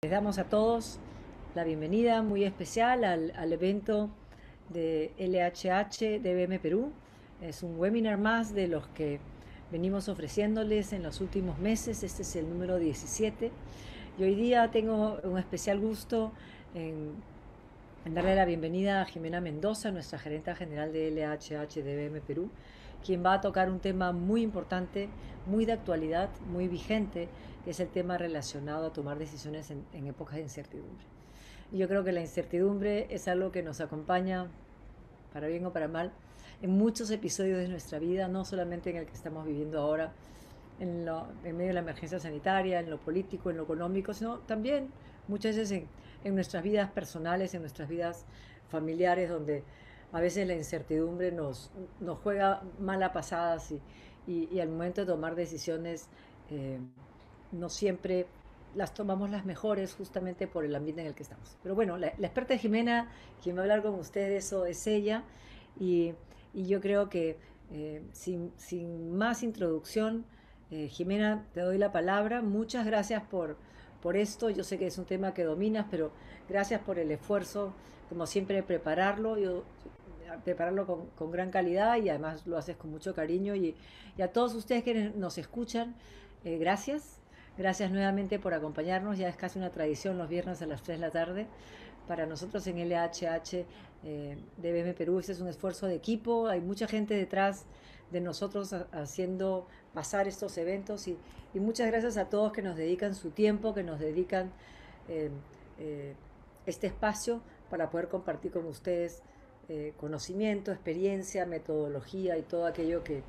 Les damos a todos la bienvenida muy especial al evento de LHH DBM Perú. Es un webinar más de los que venimos ofreciéndoles en los últimos meses. Este es el número 17. Y hoy día tengo un especial gusto en darle la bienvenida a Jimena Mendoza, nuestra gerenta general de LHH DBM Perú, quien va a tocar un tema muy importante, muy de actualidad, muy vigente, que es el tema relacionado a tomar decisiones en épocas de incertidumbre. Y yo creo que la incertidumbre es algo que nos acompaña, para bien o para mal, en muchos episodios de nuestra vida, no solamente en el que estamos viviendo ahora, en medio de la emergencia sanitaria, en lo político, en lo económico, sino también muchas veces en nuestras vidas personales, en nuestras vidas familiares, donde a veces la incertidumbre nos juega mala pasadas y al momento de tomar decisiones eh, no siempre las tomamos las mejores justamente por el ambiente en el que estamos. Pero bueno, la experta Jimena, quien va a hablar con ustedes de eso, es ella. Y, y yo creo que sin más introducción, Jimena, te doy la palabra. Muchas gracias por esto. Yo sé que es un tema que dominas, pero gracias por el esfuerzo, como siempre, prepararlo con gran calidad y además lo haces con mucho cariño. Y a todos ustedes que nos escuchan, gracias. Gracias nuevamente por acompañarnos. Ya es casi una tradición los viernes a las 3 de la tarde. Para nosotros en LHH de BM Perú, este es un esfuerzo de equipo. Hay mucha gente detrás de nosotros haciendo pasar estos eventos y muchas gracias a todos que nos dedican su tiempo, que nos dedican eh, eh, este espacio para poder compartir con ustedes conocimiento, experiencia, metodología y todo aquello que,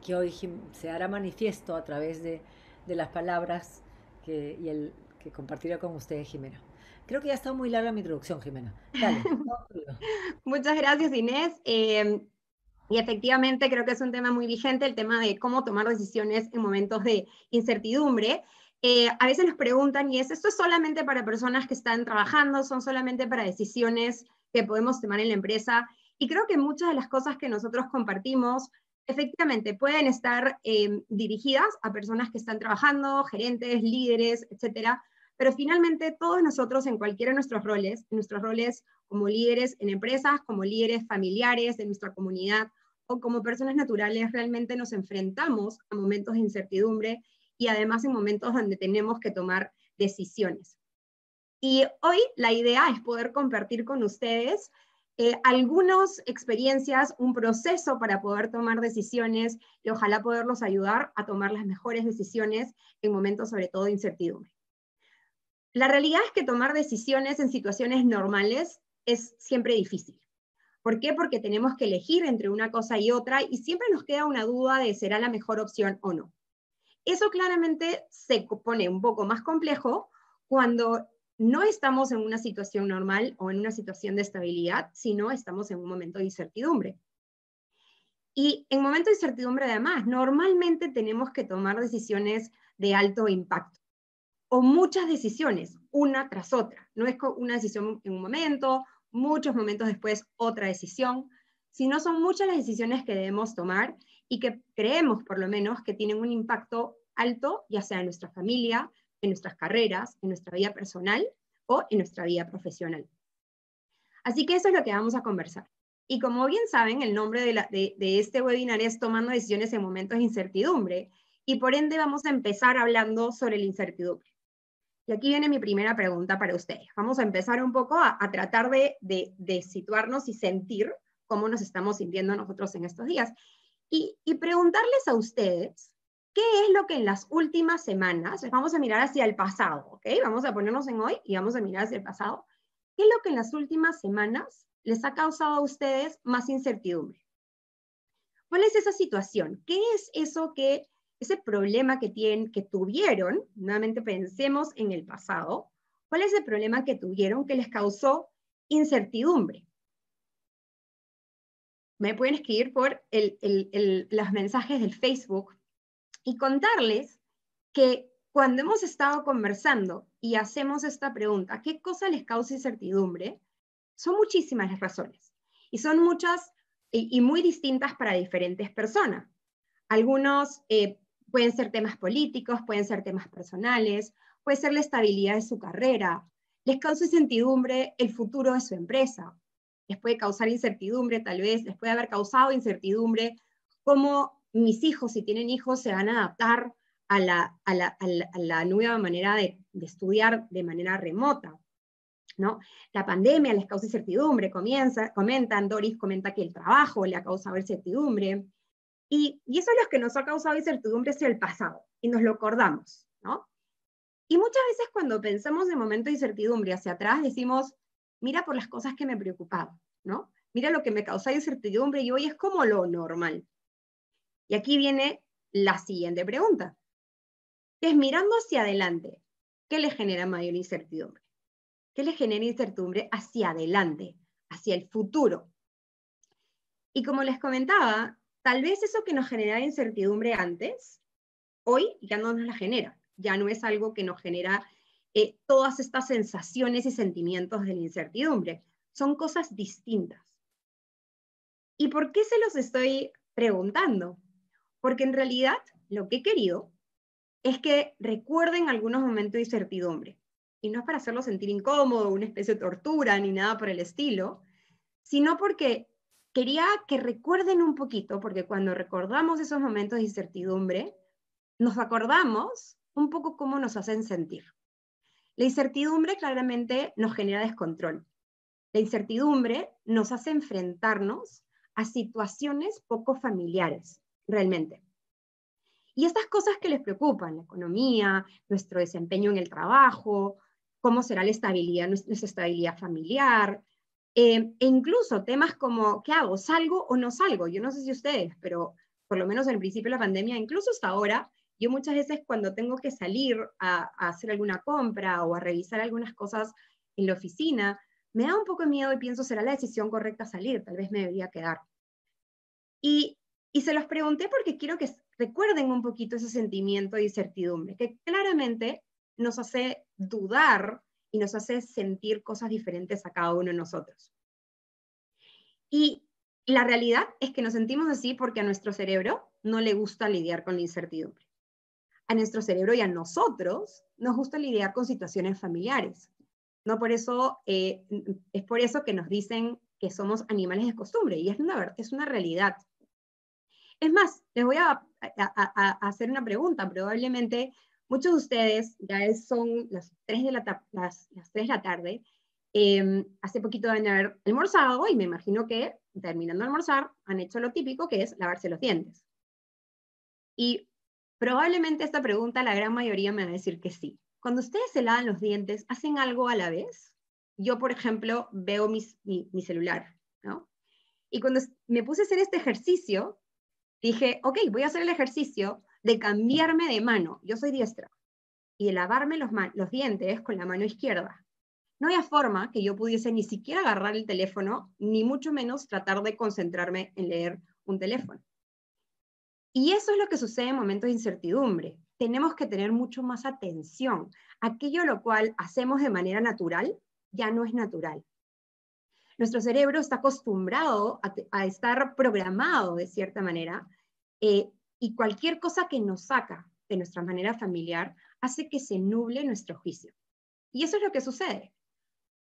que hoy se hará manifiesto a través de las palabras que compartirá con ustedes Jimena. Creo que ya está muy larga mi introducción, Jimena. Dale. Muchas gracias, Inés. Y efectivamente creo que es un tema muy vigente, el tema de cómo tomar decisiones en momentos de incertidumbre. A veces nos preguntan, ¿esto es solamente para personas que están trabajando? ¿Son solamente para decisiones que podemos tomar en la empresa? Y creo que muchas de las cosas que nosotros compartimos efectivamente pueden estar dirigidas a personas que están trabajando, gerentes, líderes, etcétera. Pero finalmente todos nosotros en nuestros roles como líderes en empresas, como líderes familiares de nuestra comunidad o como personas naturales, realmente nos enfrentamos a momentos de incertidumbre y además en momentos donde tenemos que tomar decisiones. Y hoy la idea es poder compartir con ustedes algunas experiencias, un proceso para poder tomar decisiones y ojalá poderlos ayudar a tomar las mejores decisiones en momentos sobre todo de incertidumbre. La realidad es que tomar decisiones en situaciones normales es siempre difícil. ¿Por qué? Porque tenemos que elegir entre una cosa y otra y siempre nos queda una duda de será la mejor opción o no. Eso claramente se pone un poco más complejo cuando no estamos en una situación normal o en una situación de estabilidad, sino estamos en un momento de incertidumbre. Y en momentos de incertidumbre, además, normalmente tenemos que tomar decisiones de alto impacto o muchas decisiones, una tras otra. No es una decisión en un momento, muchos momentos después otra decisión, sino son muchas las decisiones que debemos tomar y que creemos por lo menos que tienen un impacto alto, ya sea en nuestra familia, en nuestras carreras, en nuestra vida personal o en nuestra vida profesional. Así que eso es lo que vamos a conversar. Y como bien saben, el nombre de este webinar es Tomando decisiones en momentos de incertidumbre, y por ende vamos a empezar hablando sobre la incertidumbre. Y aquí viene mi primera pregunta para ustedes. Vamos a empezar un poco a tratar de situarnos y sentir cómo nos estamos sintiendo nosotros en estos días. Y preguntarles a ustedes, ¿qué es lo que en las últimas semanas, vamos a mirar hacia el pasado, ¿ok? Vamos a ponernos en hoy y vamos a mirar hacia el pasado. ¿Qué es lo que en las últimas semanas les ha causado a ustedes más incertidumbre? ¿Cuál es esa situación? ¿Qué es eso ese problema que tuvieron? Nuevamente pensemos en el pasado. ¿Cuál es el problema que tuvieron que les causó incertidumbre? Me pueden escribir por los mensajes del Facebook y contarles que cuando hemos estado conversando y hacemos esta pregunta, ¿qué cosa les causa incertidumbre? Son muchísimas las razones y son muchas y muy distintas para diferentes personas. Algunos Pueden ser temas políticos, pueden ser temas personales, puede ser la estabilidad de su carrera. Les causa incertidumbre el futuro de su empresa. Les puede causar incertidumbre, tal vez, les puede haber causado incertidumbre cómo mis hijos, si tienen hijos, se van a adaptar a la nueva manera de estudiar de manera remota, ¿no? La pandemia les causa incertidumbre, comentan, Doris comenta que el trabajo le ha causado incertidumbre, y eso es lo que nos ha causado incertidumbre hacia el pasado, y nos lo acordamos, ¿no? Y muchas veces cuando pensamos en momentos de incertidumbre hacia atrás, decimos, mira por las cosas que me preocupaban, ¿no? Mira lo que me causaba incertidumbre y hoy es como lo normal. Y aquí viene la siguiente pregunta, que es mirando hacia adelante, ¿qué le genera mayor incertidumbre? ¿Qué le genera incertidumbre hacia adelante, hacia el futuro? Y como les comentaba, tal vez eso que nos generaba incertidumbre antes, hoy ya no nos la genera. Ya no es algo que nos genera todas estas sensaciones y sentimientos de la incertidumbre. Son cosas distintas. ¿Y por qué se los estoy preguntando? Porque en realidad lo que he querido es que recuerden algunos momentos de incertidumbre. Y no es para hacerlo sentir incómodo, una especie de tortura, ni nada por el estilo, sino porque quería que recuerden un poquito, porque cuando recordamos esos momentos de incertidumbre, nos acordamos un poco cómo nos hacen sentir. La incertidumbre claramente nos genera descontrol. La incertidumbre nos hace enfrentarnos a situaciones poco familiares, realmente. Y estas cosas que les preocupan, la economía, nuestro desempeño en el trabajo, cómo será la estabilidad, nuestra estabilidad familiar, e incluso temas como, ¿qué hago? ¿Salgo o no salgo? Yo no sé si ustedes, pero por lo menos al principio de la pandemia, incluso hasta ahora, yo muchas veces cuando tengo que salir a hacer alguna compra o a revisar algunas cosas en la oficina, me da un poco de miedo y pienso, ¿será la decisión correcta salir? Tal vez me debería quedar. Y se los pregunté porque quiero que recuerden un poquito ese sentimiento de incertidumbre, que claramente nos hace dudar y nos hace sentir cosas diferentes a cada uno de nosotros. Y la realidad es que nos sentimos así porque a nuestro cerebro no le gusta lidiar con la incertidumbre. A nuestro cerebro y a nosotros nos gusta lidiar con situaciones familiares. No por eso, es por eso que nos dicen que somos animales de costumbre, y es una realidad. Es más, les voy a hacer una pregunta. Probablemente muchos de ustedes, ya son las 3 de las 3 de la tarde, hace poquito van a haber almorzado y me imagino que terminando de almorzar han hecho lo típico, que es lavarse los dientes. Y probablemente esta pregunta la gran mayoría me va a decir que sí. Cuando ustedes se lavan los dientes, ¿hacen algo a la vez? Yo, por ejemplo, veo mi celular, ¿no? Y cuando me puse a hacer este ejercicio, dije, ok, voy a hacer el ejercicio de cambiarme de mano. Yo soy diestra. Y de lavarme los dientes con la mano izquierda. No había forma que yo pudiese ni siquiera agarrar el teléfono, ni mucho menos tratar de concentrarme en leer un teléfono. Y eso es lo que sucede en momentos de incertidumbre. Tenemos que tener mucho más atención. Aquello lo cual hacemos de manera natural, ya no es natural. Nuestro cerebro está acostumbrado a estar programado de cierta manera, y cualquier cosa que nos saca de nuestra manera familiar hace que se nuble nuestro juicio. Y eso es lo que sucede.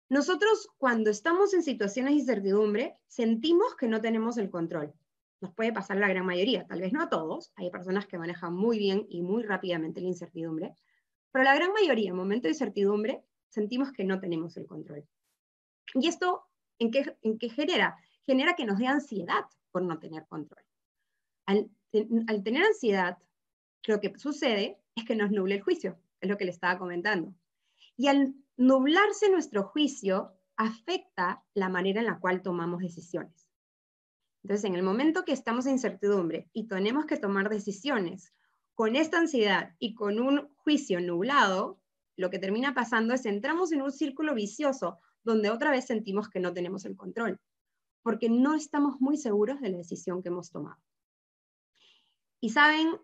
Nosotros, cuando estamos en situaciones de incertidumbre, sentimos que no tenemos el control. Nos puede pasar la gran mayoría, tal vez no a todos. Hay personas que manejan muy bien y muy rápidamente la incertidumbre, pero la gran mayoría, en momentos de incertidumbre, sentimos que no tenemos el control. Y esto, ¿en qué genera? Genera que nos dé ansiedad por no tener control. Al tener ansiedad, lo que sucede es que nos nuble el juicio, es lo que le estaba comentando. Y al nublarse nuestro juicio, afecta la manera en la cual tomamos decisiones. Entonces, en el momento que estamos en incertidumbre y tenemos que tomar decisiones con esta ansiedad y con un juicio nublado, lo que termina pasando es entramos en un círculo vicioso donde otra vez sentimos que no tenemos el control, porque no estamos muy seguros de la decisión que hemos tomado. ¿Y saben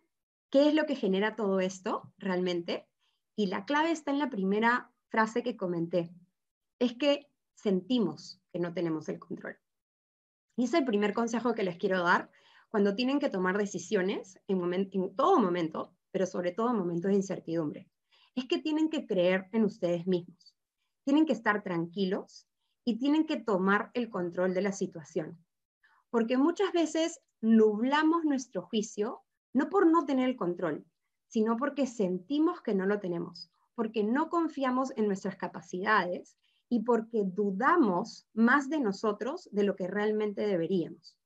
qué es lo que genera todo esto realmente? Y la clave está en la primera frase que comenté. Es que sentimos que no tenemos el control. Y es el primer consejo que les quiero dar cuando tienen que tomar decisiones en todo momento, pero sobre todo en momentos de incertidumbre, es que tienen que creer en ustedes mismos, tienen que estar tranquilos y tienen que tomar el control de la situación. Porque muchas veces nublamos nuestro juicio, no por no tener el control, sino porque sentimos que no lo tenemos, porque no confiamos en nuestras capacidades y porque dudamos más de nosotros de lo que realmente deberíamos.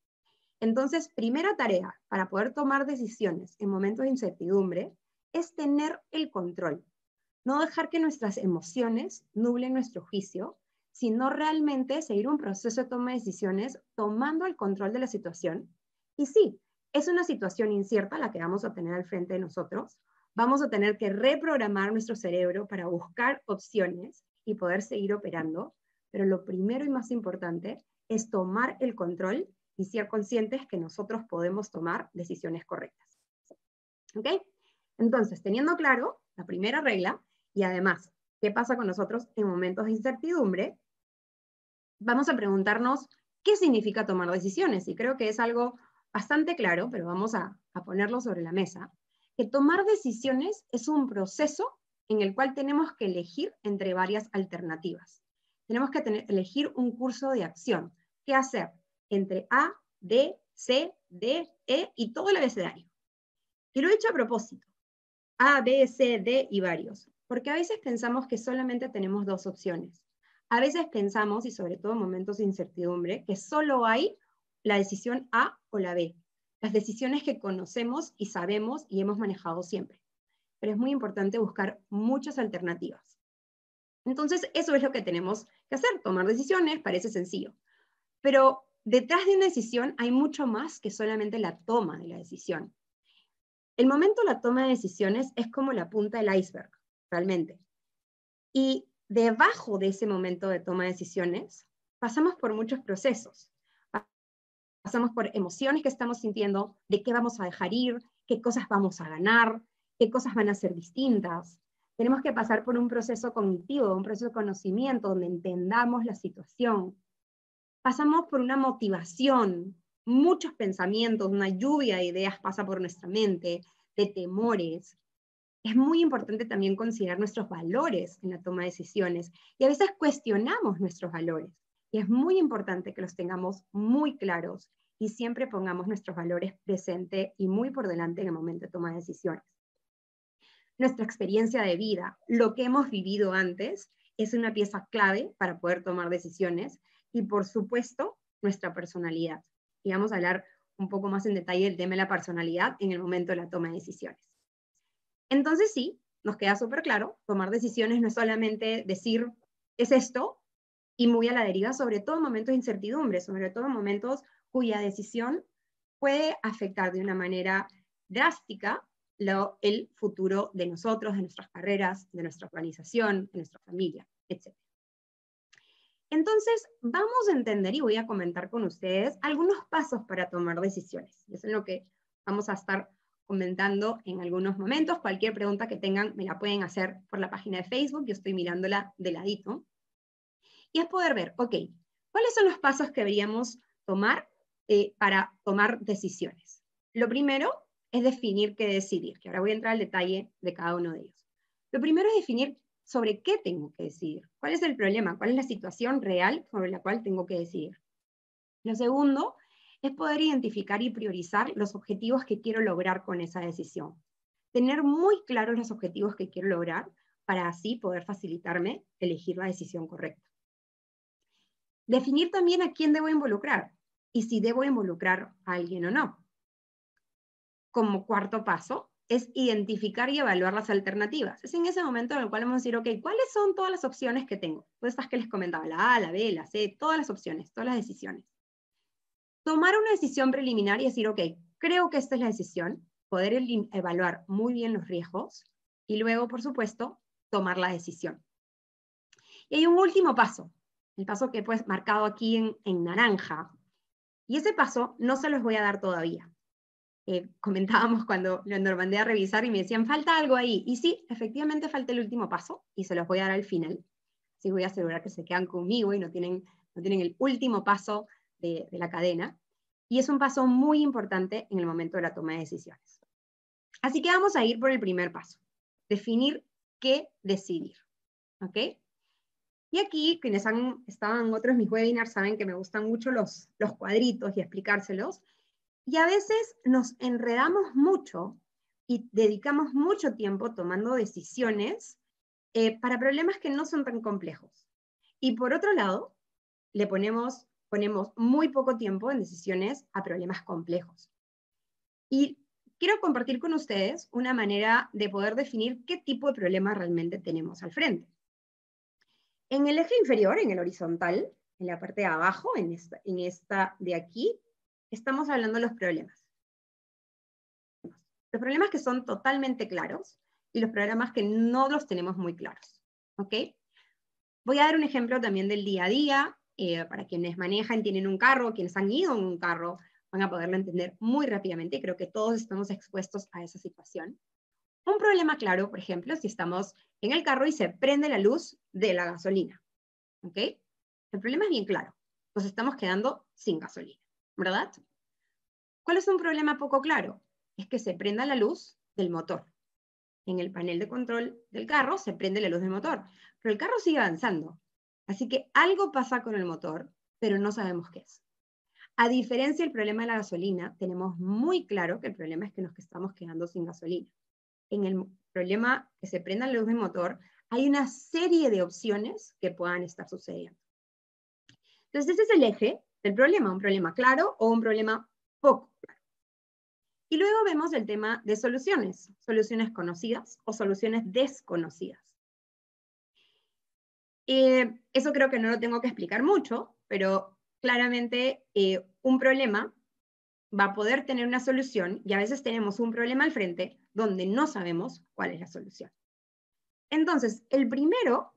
Entonces, primera tarea para poder tomar decisiones en momentos de incertidumbre es tener el control. No dejar que nuestras emociones nublen nuestro juicio, sino realmente seguir un proceso de toma de decisiones tomando el control de la situación. Y sí, es una situación incierta la que vamos a tener al frente de nosotros. Vamos a tener que reprogramar nuestro cerebro para buscar opciones y poder seguir operando. Pero lo primero y más importante es tomar el control y ser conscientes que nosotros podemos tomar decisiones correctas. ¿Ok? Entonces, teniendo claro la primera regla, y además, ¿qué pasa con nosotros en momentos de incertidumbre? Vamos a preguntarnos qué significa tomar decisiones. Y creo que es algo bastante claro, pero vamos a ponerlo sobre la mesa, que tomar decisiones es un proceso en el cual tenemos que elegir entre varias alternativas. Tenemos que elegir un curso de acción. ¿Qué hacer? Entre A, B, C, D, E y todo el abecedario. Y lo he hecho a propósito. A, B, C, D y varios. Porque a veces pensamos que solamente tenemos dos opciones. A veces pensamos, y sobre todo en momentos de incertidumbre, que solo hay la decisión A o la B. Las decisiones que conocemos y sabemos y hemos manejado siempre. Pero es muy importante buscar muchas alternativas. Entonces, eso es lo que tenemos que hacer. Tomar decisiones parece sencillo. Pero detrás de una decisión hay mucho más que solamente la toma de la decisión. El momento de la toma de decisiones es como la punta del iceberg, realmente. Y debajo de ese momento de toma de decisiones, pasamos por muchos procesos. Pasamos por emociones que estamos sintiendo, de qué vamos a dejar ir, qué cosas vamos a ganar, qué cosas van a ser distintas. Tenemos que pasar por un proceso cognitivo, un proceso de conocimiento, donde entendamos la situación. Pasamos por una motivación, muchos pensamientos, una lluvia de ideas pasa por nuestra mente, de temores. Es muy importante también considerar nuestros valores en la toma de decisiones y a veces cuestionamos nuestros valores. Y es muy importante que los tengamos muy claros y siempre pongamos nuestros valores presente y muy por delante en el momento de toma de decisiones. Nuestra experiencia de vida, lo que hemos vivido antes, es una pieza clave para poder tomar decisiones y por supuesto nuestra personalidad. Y vamos a hablar un poco más en detalle del tema de la personalidad en el momento de la toma de decisiones. Entonces sí, nos queda súper claro, tomar decisiones no es solamente decir, es esto, y muy a la deriva, sobre todo en momentos de incertidumbre, sobre todo en momentos cuya decisión puede afectar de una manera drástica el futuro de nosotros, de nuestras carreras, de nuestra organización, de nuestra familia, etc. Entonces, vamos a entender y voy a comentar con ustedes algunos pasos para tomar decisiones. Y eso es lo que vamos a estar comentando en algunos momentos. Cualquier pregunta que tengan me la pueden hacer por la página de Facebook, yo estoy mirándola de ladito. Y es poder ver, ok, ¿cuáles son los pasos que deberíamos tomar para tomar decisiones? Lo primero es definir qué decidir, que ahora voy a entrar al detalle de cada uno de ellos. Lo primero es definir sobre qué tengo que decidir. ¿Cuál es el problema? ¿Cuál es la situación real sobre la cual tengo que decidir? Lo segundo es poder identificar y priorizar los objetivos que quiero lograr con esa decisión. Tener muy claros los objetivos que quiero lograr para así poder facilitarme elegir la decisión correcta. Definir también a quién debo involucrar y si debo involucrar a alguien o no. Como cuarto paso, es identificar y evaluar las alternativas. Es en ese momento en el cual vamos a decir, ok, ¿cuáles son todas las opciones que tengo? Todas estas que les comentaba, la A, la B, la C, todas las opciones, todas las decisiones. Tomar una decisión preliminar y decir, ok, creo que esta es la decisión, poder evaluar muy bien los riesgos y luego, por supuesto, tomar la decisión. Y hay un último paso, el paso que pues marcado aquí en naranja. Y ese paso no se los voy a dar todavía. Comentábamos cuando lo mandé a revisar y me decían, falta algo ahí. Y sí, efectivamente falta el último paso y se los voy a dar al final. Así voy a asegurar que se quedan conmigo y no tienen el último paso de la cadena. Y es un paso muy importante en el momento de la toma de decisiones. Así que vamos a ir por el primer paso. Definir qué decidir. ¿Ok? Y aquí, quienes han estado en otros de mis webinars saben que me gustan mucho los cuadritos y explicárselos. Y a veces nos enredamos mucho y dedicamos mucho tiempo tomando decisiones para problemas que no son tan complejos. Y por otro lado, le ponemos muy poco tiempo en decisiones a problemas complejos. Y quiero compartir con ustedes una manera de poder definir qué tipo de problema realmente tenemos al frente. En el eje inferior, en el horizontal, en la parte de abajo, en esta de aquí, estamos hablando de los problemas. Los problemas que son totalmente claros y los problemas que no los tenemos muy claros. ¿Ok? Voy a dar un ejemplo también del día a día. Para quienes manejan, tienen un carro, quienes han ido en un carro, van a poderlo entender muy rápidamente. Creo que todos estamos expuestos a esa situación. Un problema claro, por ejemplo, si estamos en el carro y se prende la luz de la gasolina. ¿Ok? El problema es bien claro. Nos estamos quedando sin gasolina, ¿verdad? ¿Cuál es un problema poco claro? Es que se prenda la luz del motor. En el panel de control del carro se prende la luz del motor, pero el carro sigue avanzando. Así que algo pasa con el motor, pero no sabemos qué es. A diferencia del problema de la gasolina, tenemos muy claro que el problema es que nos estamos quedando sin gasolina. En el problema que se prenda la luz del motor, hay una serie de opciones que puedan estar sucediendo. Entonces, ese es el eje del problema, un problema claro o un problema poco claro. Y luego vemos el tema de soluciones conocidas o soluciones desconocidas. Eso creo que no lo tengo que explicar mucho, pero claramente un problema va a poder tener una solución y a veces tenemos un problema al frente donde no sabemos cuál es la solución. Entonces, el primero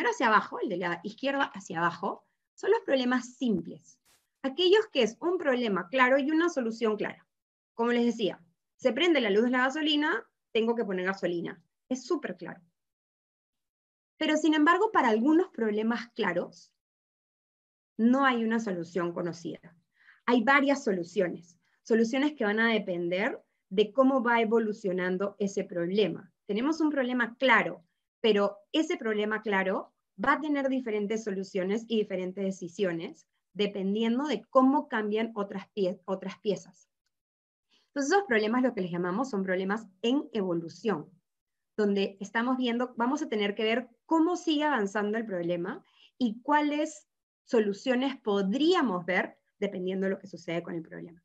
hacia abajo, el de la izquierda hacia abajo, son los problemas simples. Aquellos que es un problema claro y una solución clara. Como les decía, se prende la luz de la gasolina, tengo que poner gasolina. Es súper claro. Pero sin embargo, para algunos problemas claros, no hay una solución conocida. Hay varias soluciones que van a depender de cómo va evolucionando ese problema. Tenemos un problema claro, pero ese problema claro va a tener diferentes soluciones y diferentes decisiones, dependiendo de cómo cambian otras piezas. Entonces, esos problemas, lo que les llamamos, son problemas en evolución, donde estamos viendo, vamos a tener que ver cómo sigue avanzando el problema y cuáles soluciones podríamos ver dependiendo de lo que sucede con el problema.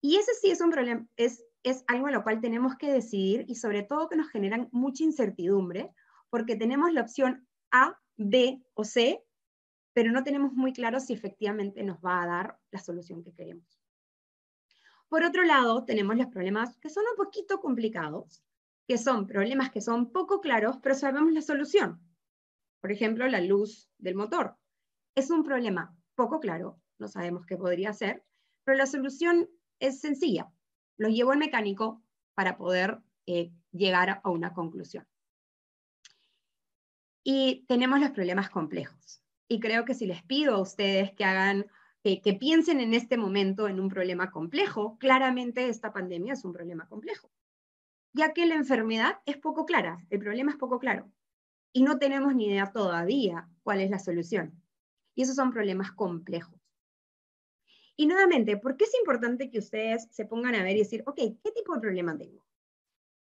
Y ese sí es un problema, es algo en lo cual tenemos que decidir y sobre todo que nos generan mucha incertidumbre porque tenemos la opción A, B o C, pero no tenemos muy claro si efectivamente nos va a dar la solución que queremos. Por otro lado, tenemos los problemas que son un poquito complicados, que son problemas que son poco claros, pero sabemos la solución. Por ejemplo, la luz del motor. Es un problema poco claro, no sabemos qué podría ser, pero la solución es sencilla. Lo llevo al mecánico para poder llegar a una conclusión. Y tenemos los problemas complejos. Y creo que si les pido a ustedes que hagan, que piensen en este momento en un problema complejo, claramente esta pandemia es un problema complejo, ya que la enfermedad es poco clara, el problema es poco claro, y no tenemos ni idea todavía cuál es la solución. Y esos son problemas complejos. Y nuevamente, ¿por qué es importante que ustedes se pongan a ver y decir, ok, ¿qué tipo de problema tengo?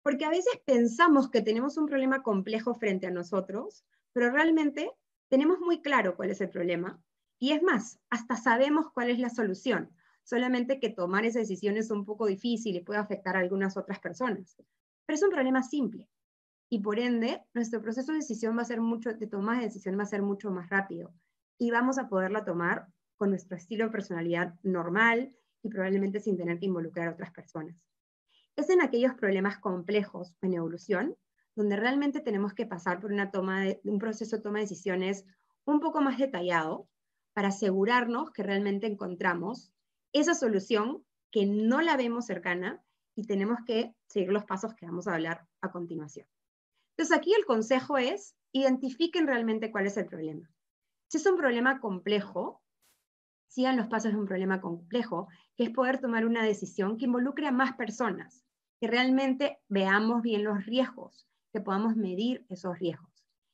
Porque a veces pensamos que tenemos un problema complejo frente a nosotros, pero realmente tenemos muy claro cuál es el problema. Y es más, hasta sabemos cuál es la solución. Solamente que tomar esa decisión es un poco difícil y puede afectar a algunas otras personas. Pero es un problema simple. Y por ende, nuestro proceso de decisión va a ser de toma de decisión va a ser mucho más rápido. Y vamos a poderla tomar con nuestro estilo de personalidad normal y probablemente sin tener que involucrar a otras personas. Es en aquellos problemas complejos en evolución donde realmente tenemos que pasar por un proceso de toma de decisiones un poco más detallado para asegurarnos que realmente encontramos esa solución que no la vemos cercana y tenemos que seguir los pasos que vamos a hablar a continuación. Entonces aquí el consejo es, identifiquen realmente cuál es el problema. Si es un problema complejo, sigan los pasos de un problema complejo, que es poder tomar una decisión que involucre a más personas, que realmente veamos bien los riesgos, que podamos medir esos riesgos.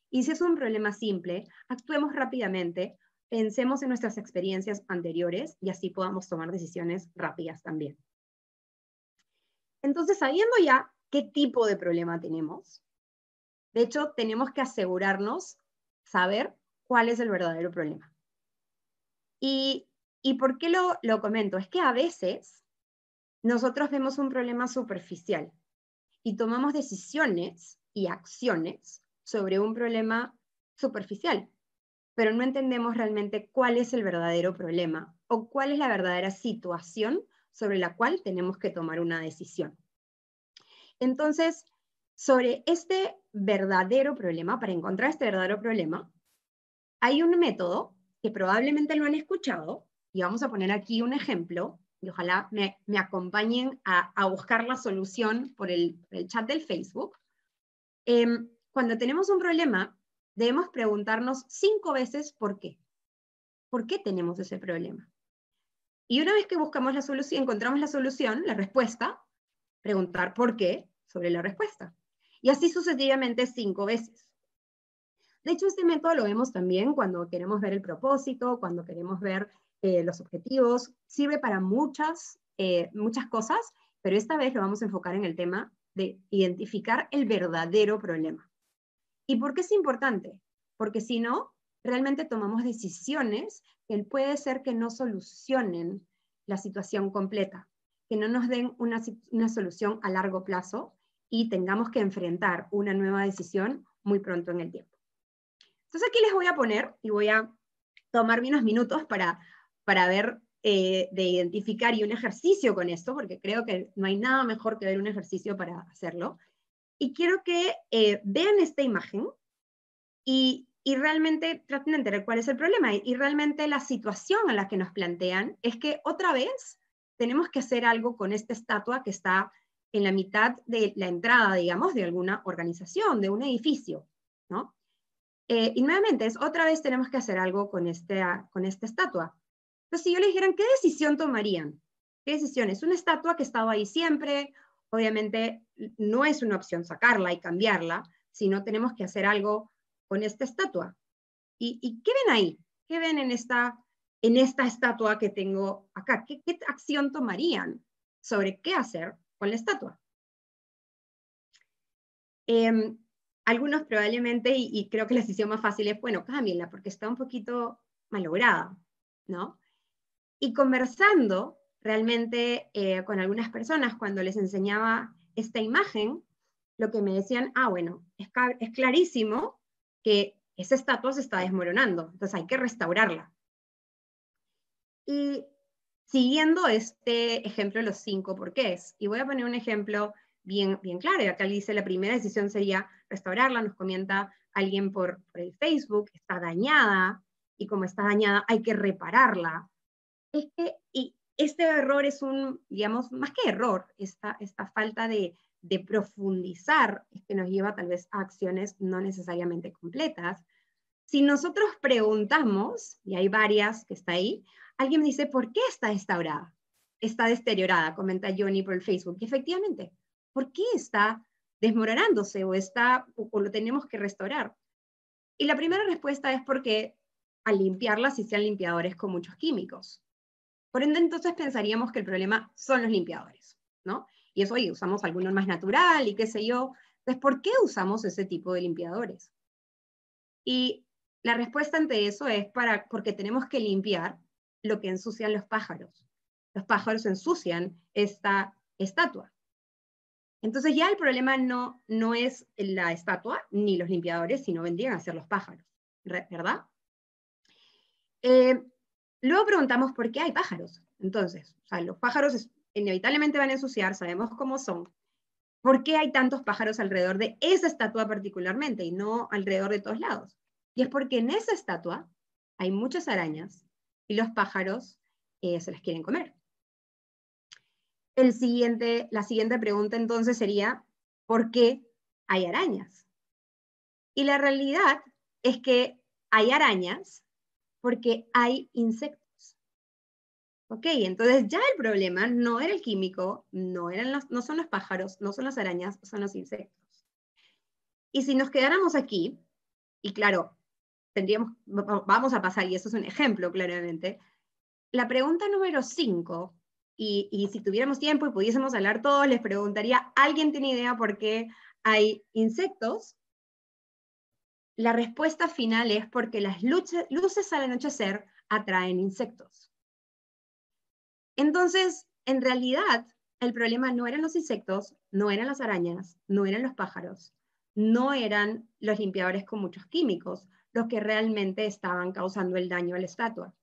Y si es un problema simple, actuemos rápidamente, pensemos en nuestras experiencias anteriores y así podamos tomar decisiones rápidas también. Entonces, sabiendo ya qué tipo de problema tenemos, de hecho, tenemos que asegurarnos saber cuál es el verdadero problema. ¿Y por qué lo comento? Es que a veces nosotros vemos un problema superficial y tomamos decisiones y acciones sobre un problema superficial, pero no entendemos realmente cuál es el verdadero problema o cuál es la verdadera situación sobre la cual tenemos que tomar una decisión. Entonces, sobre este verdadero problema, para encontrar este verdadero problema, hay un método que probablemente lo han escuchado, y vamos a poner aquí un ejemplo, y ojalá me acompañen a buscar la solución por el chat del Facebook. Cuando tenemos un problema, debemos preguntarnos 5 veces por qué. ¿Por qué tenemos ese problema? Y una vez que buscamos la solución, encontramos la solución, la respuesta, preguntar por qué sobre la respuesta. Y así sucesivamente 5 veces. De hecho, este método lo vemos también cuando queremos ver el propósito, cuando queremos ver los objetivos. Sirve para muchas cosas, pero esta vez lo vamos a enfocar en el tema de identificar el verdadero problema. ¿Y por qué es importante? Porque si no, realmente tomamos decisiones que puede ser que no solucionen la situación completa, que no nos den una solución a largo plazo y tengamos que enfrentar una nueva decisión muy pronto en el tiempo. Entonces aquí les voy a poner, y voy a tomarme unos minutos para ver, de identificar, y un ejercicio con esto, porque creo que no hay nada mejor que ver un ejercicio para hacerlo. Y quiero que vean esta imagen y realmente traten de entender cuál es el problema. Y realmente la situación en la que nos plantean es que otra vez tenemos que hacer algo con esta estatua que está en la mitad de la entrada, digamos, de alguna organización, de un edificio, ¿no? Y nuevamente, otra vez tenemos que hacer algo con esta estatua. Entonces, si yo les dijera, ¿qué decisión tomarían? ¿Qué decisión? Es una estatua que estaba ahí siempre, obviamente no es una opción sacarla y cambiarla, sino tenemos que hacer algo con esta estatua. ¿Y qué ven ahí? ¿Qué ven en esta estatua que tengo acá? ¿Qué acción tomarían sobre qué hacer con la estatua? Algunos probablemente, y creo que la decisión más fácil es, bueno, cámbienla, porque está un poquito malograda, ¿no? Y conversando realmente con algunas personas, cuando les enseñaba esta imagen, lo que me decían, bueno, es clarísimo que esa estatua se está desmoronando, entonces hay que restaurarla. Y siguiendo este ejemplo de los 5 porqués, y voy a poner un ejemplo bien claro, y acá dice, la primera decisión sería restaurarla, nos comenta alguien por el Facebook, está dañada, y como está dañada hay que repararla. Y este error es digamos, más que error, esta falta de profundizar es que nos lleva tal vez a acciones no necesariamente completas. Si nosotros preguntamos, y hay varias que está ahí, alguien me dice, ¿por qué está restaurada? Está deteriorada, comenta Johnny por el Facebook. Y efectivamente, ¿por qué está desmoronándose o lo tenemos que restaurar? Y la primera respuesta es porque al limpiarla se hacían limpiadores con muchos químicos. Por ende, entonces pensaríamos que el problema son los limpiadores, ¿no? Y eso, y usamos alguno más natural y qué sé yo. Entonces, ¿por qué usamos ese tipo de limpiadores? Y la respuesta ante eso es porque tenemos que limpiar lo que ensucian los pájaros. Los pájaros ensucian esta estatua. Entonces ya el problema no es la estatua ni los limpiadores, sino vendrían a ser los pájaros, ¿verdad? Luego preguntamos por qué hay pájaros. Entonces, o sea, los pájaros inevitablemente van a ensuciar, sabemos cómo son. ¿Por qué hay tantos pájaros alrededor de esa estatua particularmente y no alrededor de todos lados? Y es porque en esa estatua hay muchas arañas y los pájaros se las quieren comer. La siguiente pregunta entonces sería, ¿por qué hay arañas? Y la realidad es que hay arañas porque hay insectos. Ok, entonces ya el problema no era el químico, no son los pájaros, no son las arañas, son los insectos. Y si nos quedáramos aquí, y claro, vamos a pasar, y eso es un ejemplo claramente, la pregunta número 5, y si tuviéramos tiempo y pudiésemos hablar todos, les preguntaría, ¿alguien tiene idea por qué hay insectos? La respuesta final es porque las luces al anochecer atraen insectos. Entonces, en realidad, el problema no eran los insectos, no eran las arañas, no eran los pájaros, no eran los limpiadores con muchos químicos los que realmente estaban causando el daño a la estatua,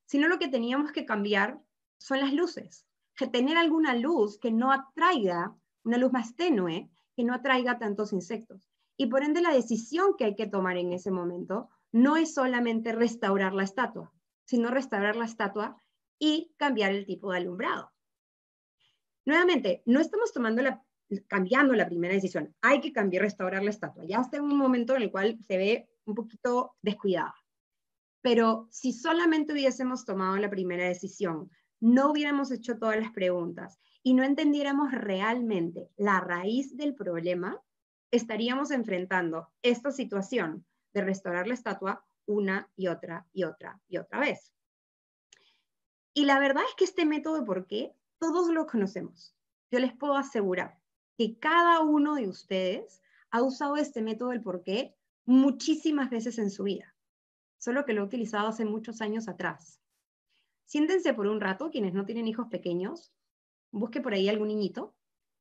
sino lo que teníamos que cambiar son las luces, que tener alguna luz que no atraiga, una luz más tenue, que no atraiga tantos insectos. Y por ende la decisión que hay que tomar en ese momento no es solamente restaurar la estatua, sino restaurar la estatua y cambiar el tipo de alumbrado. Nuevamente, no estamos cambiando la primera decisión. Hay que cambiar, restaurar la estatua. Ya está en un momento en el cual se ve un poquito descuidada. Pero si solamente hubiésemos tomado la primera decisión, no hubiéramos hecho todas las preguntas y no entendiéramos realmente la raíz del problema, estaríamos enfrentando esta situación de restaurar la estatua una y otra y otra y otra vez. Y la verdad es que este método de por qué todos lo conocemos. Yo les puedo asegurar que cada uno de ustedes ha usado este método del por qué muchísimas veces en su vida, solo que lo he utilizado hace muchos años atrás. Siéntense por un rato, quienes no tienen hijos pequeños, busque por ahí algún niñito,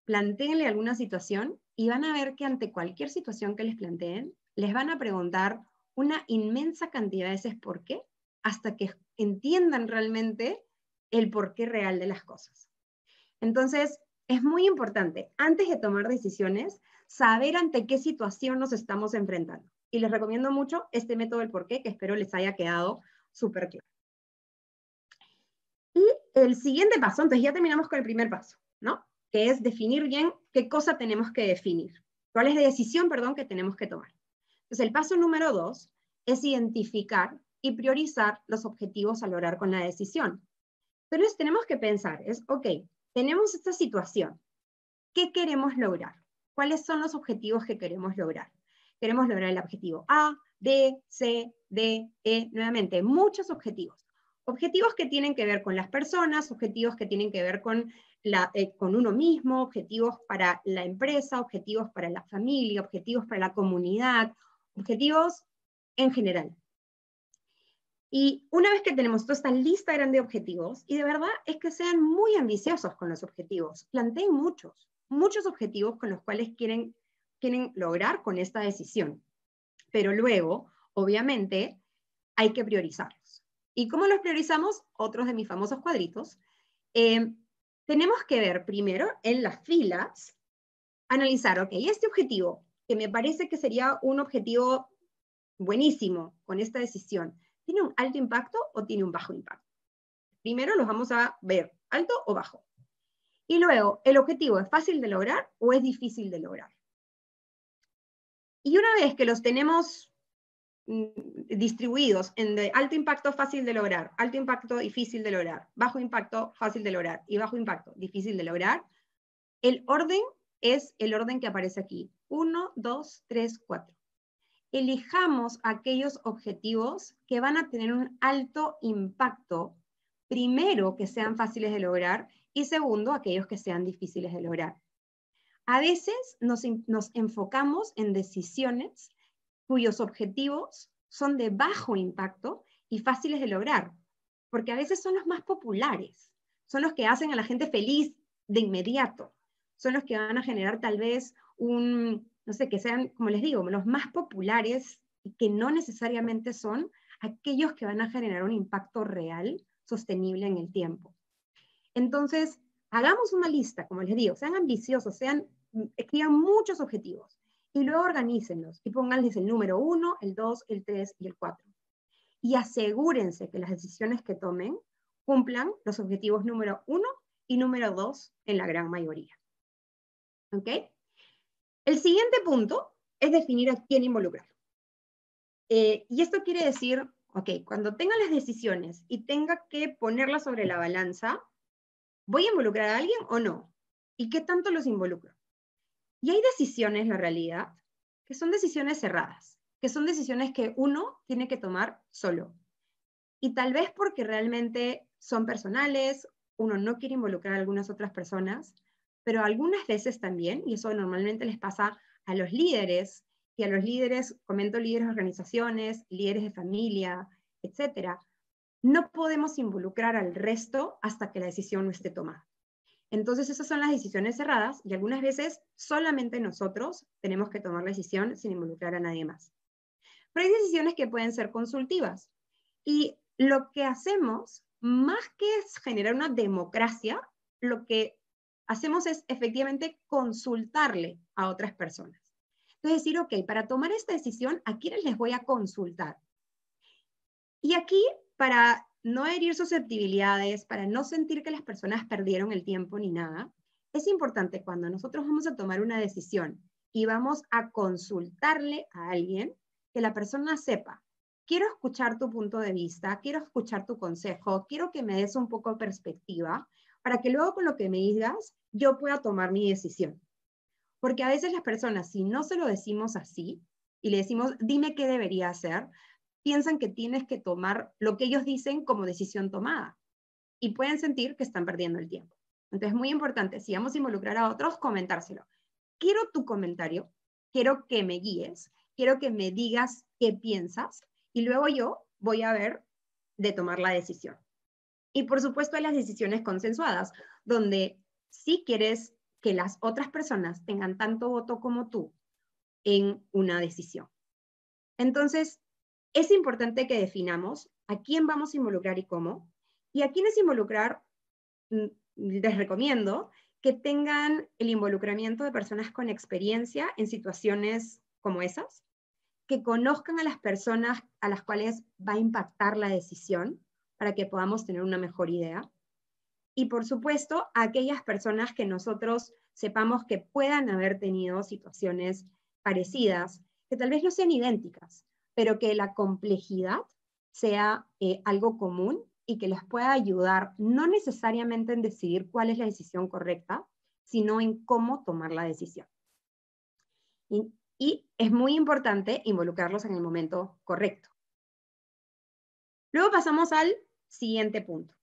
plantéenle alguna situación y van a ver que ante cualquier situación que les planteen, les van a preguntar una inmensa cantidad de veces por qué, hasta que entiendan realmente el porqué real de las cosas. Entonces, es muy importante, antes de tomar decisiones, saber ante qué situación nos estamos enfrentando. Y les recomiendo mucho este método del porqué, que espero les haya quedado súper claro. Y el siguiente paso, entonces ya terminamos con el primer paso, ¿no? Que es definir bien qué cosa tenemos que definir. ¿Cuál es la decisión, perdón, que tenemos que tomar? Entonces, el paso número 2 es identificar y priorizar los objetivos a lograr con la decisión. Entonces, tenemos que pensar, ok, tenemos esta situación. ¿Qué queremos lograr? ¿Cuáles son los objetivos que queremos lograr? Queremos lograr el objetivo A, B, C, D, E, nuevamente, muchos objetivos. Objetivos que tienen que ver con las personas, objetivos que tienen que ver con uno mismo, objetivos para la empresa, objetivos para la familia, objetivos para la comunidad, objetivos en general. Y una vez que tenemos toda esta lista grande de objetivos, y de verdad es que sean muy ambiciosos con los objetivos, planteen muchos objetivos con los cuales quieren lograr con esta decisión. Pero luego, obviamente, hay que priorizarlos. ¿Y cómo los priorizamos? Otros de mis famosos cuadritos. Tenemos que ver primero en las filas, analizar, ok, este objetivo, que me parece que sería un objetivo buenísimo con esta decisión, ¿tiene un alto impacto o tiene un bajo impacto? Primero los vamos a ver, alto o bajo. Y luego, ¿el objetivo es fácil de lograr o es difícil de lograr? Y una vez que los tenemos distribuidos en de alto impacto fácil de lograr, alto impacto difícil de lograr, bajo impacto fácil de lograr y bajo impacto difícil de lograr, el orden es el orden que aparece aquí. 1, 2, 3, 4. Elijamos aquellos objetivos que van a tener un alto impacto, primero que sean fáciles de lograr y segundo aquellos que sean difíciles de lograr. A veces nos enfocamos en decisiones cuyos objetivos son de bajo impacto y fáciles de lograr, porque a veces son los más populares, son los que hacen a la gente feliz de inmediato, son los que van a generar tal vez no sé, que sean, como les digo, los más populares y que no necesariamente son aquellos que van a generar un impacto real, sostenible en el tiempo. Entonces, hagamos una lista, como les digo, sean ambiciosos, escriban muchos objetivos y luego organícenlos y pónganles el número 1, el 2, el 3 y el 4. Y asegúrense que las decisiones que tomen cumplan los objetivos número 1 y número 2 en la gran mayoría. ¿Ok? El siguiente punto es definir a quién involucrar. Y esto quiere decir ok, cuando tenga las decisiones y tenga que ponerlas sobre la balanza, ¿voy a involucrar a alguien o no? ¿Y qué tanto los involucro? Y hay decisiones, la realidad, que son decisiones cerradas, que son decisiones que uno tiene que tomar solo. Y tal vez porque realmente son personales, uno no quiere involucrar a algunas otras personas, pero algunas veces también, y eso normalmente les pasa a los líderes, y a los líderes, comento líderes de organizaciones, líderes de familia, etcétera, no podemos involucrar al resto hasta que la decisión no esté tomada. Entonces esas son las decisiones cerradas y algunas veces solamente nosotros tenemos que tomar la decisión sin involucrar a nadie más. Pero hay decisiones que pueden ser consultivas y lo que hacemos, más que generar una democracia, lo que hacemos es efectivamente consultarle a otras personas. Entonces decir, ok, para tomar esta decisión, ¿a quiénes les voy a consultar? Y aquí, para no herir susceptibilidades, para no sentir que las personas perdieron el tiempo ni nada, es importante cuando nosotros vamos a tomar una decisión y vamos a consultarle a alguien, que la persona sepa, quiero escuchar tu punto de vista, quiero escuchar tu consejo, quiero que me des un poco de perspectiva, para que luego con lo que me digas, yo pueda tomar mi decisión. Porque a veces las personas, si no se lo decimos así, y le decimos, dime qué debería hacer, piensan que tienes que tomar lo que ellos dicen como decisión tomada y pueden sentir que están perdiendo el tiempo. Entonces es muy importante, si vamos a involucrar a otros, comentárselo. Quiero tu comentario, quiero que me guíes, quiero que me digas qué piensas y luego yo voy a ver de tomar la decisión. Y por supuesto hay las decisiones consensuadas, donde si quieres que las otras personas tengan tanto voto como tú en una decisión. Entonces, es importante que definamos a quién vamos a involucrar y cómo, y a quiénes involucrar, les recomiendo que tengan el involucramiento de personas con experiencia en situaciones como esas, que conozcan a las personas a las cuales va a impactar la decisión para que podamos tener una mejor idea. Y por supuesto, a aquellas personas que nosotros sepamos que puedan haber tenido situaciones parecidas, que tal vez no sean idénticas, pero que la complejidad sea algo común y que les pueda ayudar no necesariamente en decidir cuál es la decisión correcta, sino en cómo tomar la decisión. Y es muy importante involucrarlos en el momento correcto. Luego pasamos al siguiente punto.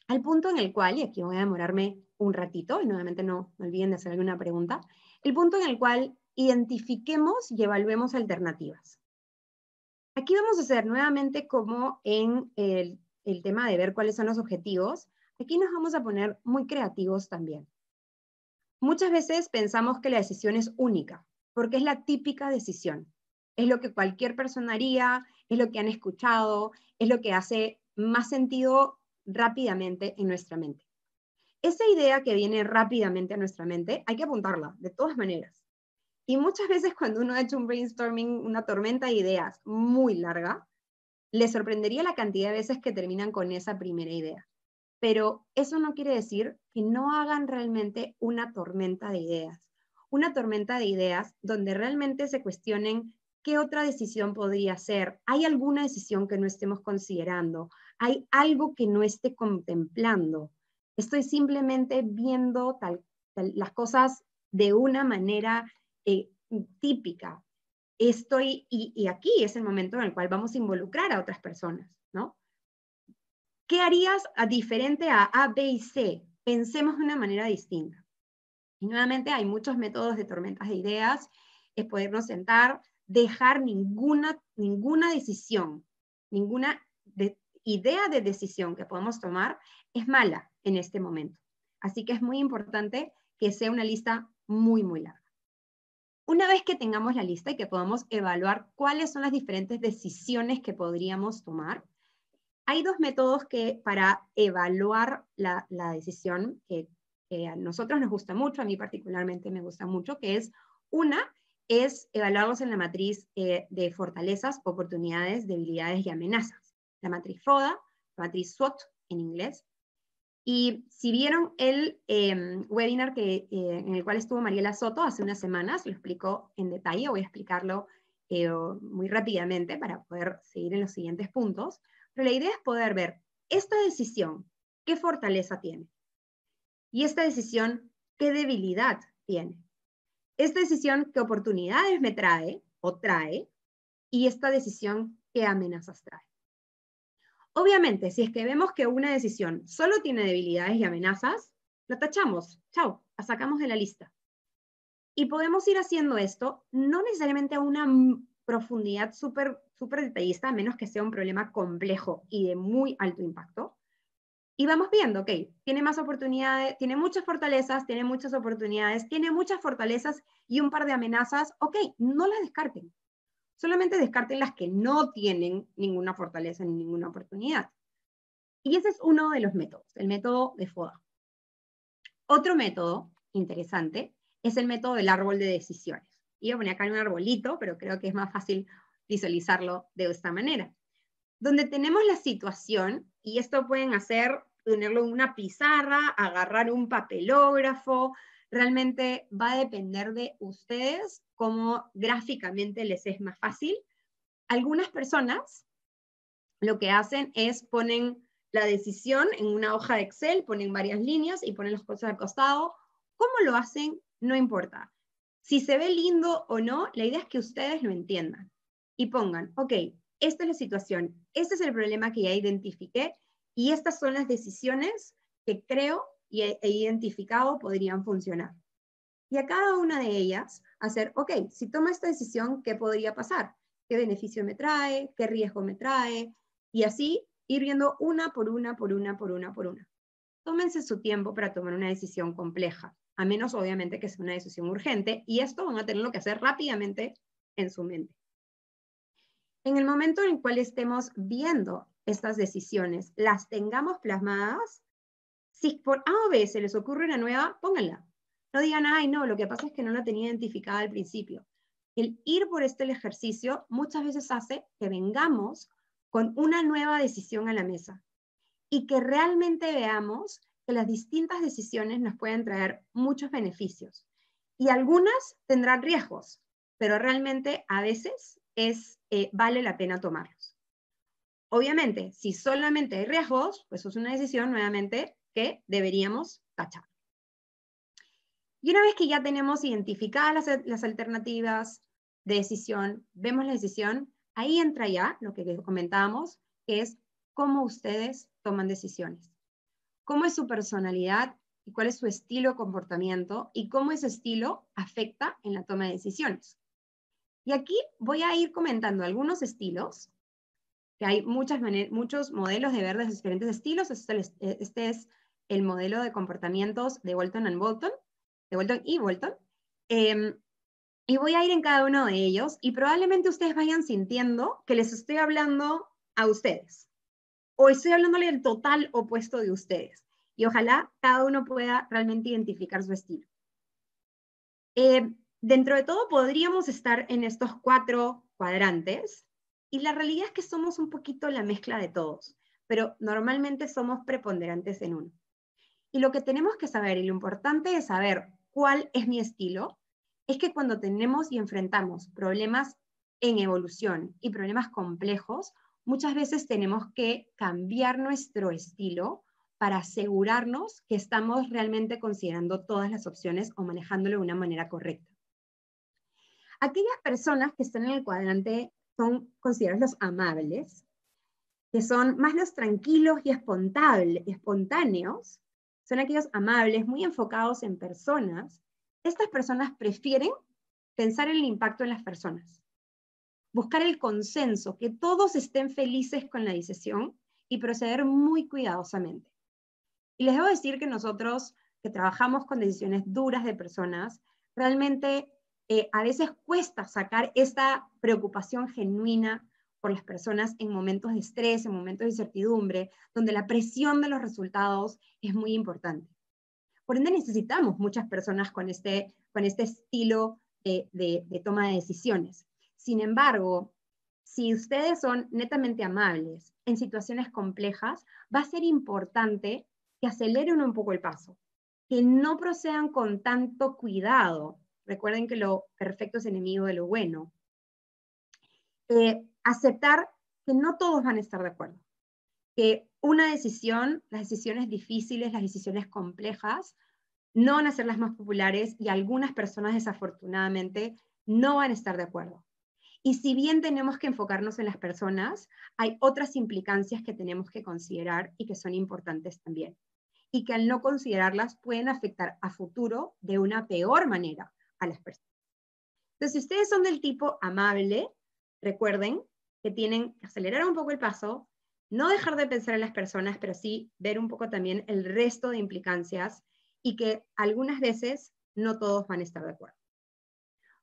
Al punto en el cual, y aquí voy a demorarme un ratito, y nuevamente no me olviden de hacer alguna pregunta, el punto en el cual identifiquemos y evaluemos alternativas. Aquí vamos a hacer nuevamente como en el tema de ver cuáles son los objetivos, aquí nos vamos a poner muy creativos también. Muchas veces pensamos que la decisión es única, porque es la típica decisión. Es lo que cualquier persona haría, es lo que han escuchado, es lo que hace más sentido rápidamente en nuestra mente. Esa idea que viene rápidamente a nuestra mente, hay que apuntarla, de todas maneras. Y muchas veces cuando uno ha hecho un brainstorming, una tormenta de ideas muy larga, le sorprendería la cantidad de veces que terminan con esa primera idea. Pero eso no quiere decir que no hagan realmente una tormenta de ideas. Una tormenta de ideas donde realmente se cuestionen qué otra decisión podría ser. ¿Hay alguna decisión que no estemos considerando? ¿Hay algo que no esté contemplando? Estoy simplemente viendo las cosas de una manera típica. Y aquí es el momento en el cual vamos a involucrar a otras personas, ¿no? ¿Qué harías diferente a B y C? Pensemos de una manera distinta. Y nuevamente hay muchos métodos de tormentas de ideas, es podernos sentar, dejar ninguna decisión, ninguna idea de decisión que podamos tomar es mala en este momento. Así que es muy importante que sea una lista muy, muy larga. Una vez que tengamos la lista y que podamos evaluar cuáles son las diferentes decisiones que podríamos tomar, hay dos métodos que para evaluar la decisión que a nosotros nos gusta mucho, a mí particularmente me gusta mucho, que es una es evaluarlos en la matriz de fortalezas, oportunidades, debilidades y amenazas. La matriz FODA, la matriz SWOT en inglés. Y si vieron el webinar en el cual estuvo Mariela Soto hace unas semanas, lo explicó en detalle, voy a explicarlo muy rápidamente para poder seguir en los siguientes puntos, pero la idea es poder ver esta decisión, ¿qué fortaleza tiene? Y esta decisión, ¿qué debilidad tiene? Esta decisión, ¿qué oportunidades me trae o trae? Y esta decisión, ¿qué amenazas trae? Obviamente, si es que vemos que una decisión solo tiene debilidades y amenazas, la tachamos, chao, la sacamos de la lista. Y podemos ir haciendo esto, no necesariamente a una profundidad súper detallista, a menos que sea un problema complejo y de muy alto impacto. Y vamos viendo, ok, tiene más oportunidades, tiene muchas fortalezas, tiene muchas oportunidades, tiene muchas fortalezas y un par de amenazas, ok, no las descarten. Solamente descarten las que no tienen ninguna fortaleza ni ninguna oportunidad. Y ese es uno de los métodos, el método de FODA. Otro método interesante es el método del árbol de decisiones. Iba a poner acá un arbolito, pero creo que es más fácil visualizarlo de esta manera. Donde tenemos la situación, y esto pueden hacer, ponerlo en una pizarra, agarrar un papelógrafo, realmente va a depender de ustedes cómo gráficamente les es más fácil. Algunas personas lo que hacen es ponen la decisión en una hoja de Excel, ponen varias líneas y ponen las cosas al costado. ¿Cómo lo hacen? No importa. Si se ve lindo o no, la idea es que ustedes lo entiendan y pongan, ok, esta es la situación, este es el problema que ya identifiqué y estas son las decisiones que creo y he identificado podrían funcionar. Y a cada una de ellas hacer, ok, si tomo esta decisión, ¿qué podría pasar? ¿Qué beneficio me trae? ¿Qué riesgo me trae? Y así ir viendo una por una, por una, por una, por una. Tómense su tiempo para tomar una decisión compleja, a menos obviamente que sea una decisión urgente, y esto van a tenerlo que hacer rápidamente en su mente. En el momento en el cual estemos viendo estas decisiones, las tengamos plasmadas, si por A o B se les ocurre una nueva, pónganla. No digan, ay, no, lo que pasa es que no la tenía identificada al principio. El ir por este ejercicio muchas veces hace que vengamos con una nueva decisión a la mesa y que realmente veamos que las distintas decisiones nos pueden traer muchos beneficios. Y algunas tendrán riesgos, pero realmente a veces vale la pena tomarlos. Obviamente, si solamente hay riesgos, pues es una decisión nuevamente que deberíamos tachar. Y una vez que ya tenemos identificadas las alternativas de decisión, vemos la decisión, ahí entra ya lo que comentábamos, que es cómo ustedes toman decisiones. Cómo es su personalidad y cuál es su estilo de comportamiento y cómo ese estilo afecta en la toma de decisiones. Y aquí voy a ir comentando algunos estilos, que hay muchos modelos de ver de diferentes estilos. Este es el modelo de comportamientos de Walton y Walton. Y voy a ir en cada uno de ellos y probablemente ustedes vayan sintiendo que les estoy hablando a ustedes. O estoy hablándole del total opuesto de ustedes. Y ojalá cada uno pueda realmente identificar su estilo. Dentro de todo podríamos estar en estos 4 cuadrantes. Y la realidad es que somos un poquito la mezcla de todos. Pero normalmente somos preponderantes en uno. Y lo que tenemos que saber, y lo importante de saber cuál es mi estilo, es que cuando tenemos y enfrentamos problemas en evolución y problemas complejos, muchas veces tenemos que cambiar nuestro estilo para asegurarnos que estamos realmente considerando todas las opciones o manejándolo de una manera correcta. Aquellas personas que están en el cuadrante son considerados los amables, que son más los tranquilos y espontáneos, son aquellos amables, muy enfocados en personas. Estas personas prefieren pensar en el impacto en las personas, buscar el consenso, que todos estén felices con la decisión y proceder muy cuidadosamente. Y les debo decir que nosotros, que trabajamos con decisiones duras de personas, realmente a veces cuesta sacar esta preocupación genuina por las personas en momentos de estrés, en momentos de incertidumbre, donde la presión de los resultados es muy importante. Por ende, necesitamos muchas personas con este estilo de toma de decisiones. Sin embargo, si ustedes son netamente amables en situaciones complejas, va a ser importante que aceleren un poco el paso, que no procedan con tanto cuidado. Recuerden que lo perfecto es enemigo de lo bueno. Aceptar que no todos van a estar de acuerdo. Que una decisión, las decisiones difíciles, las decisiones complejas, no van a ser las más populares y algunas personas desafortunadamente no van a estar de acuerdo. Y si bien tenemos que enfocarnos en las personas, hay otras implicancias que tenemos que considerar y que son importantes también. Y que al no considerarlas pueden afectar a futuro de una peor manera a las personas. Entonces, si ustedes son del tipo amable, recuerden que tienen que acelerar un poco el paso, no dejar de pensar en las personas, pero sí ver un poco también el resto de implicancias y que algunas veces no todos van a estar de acuerdo.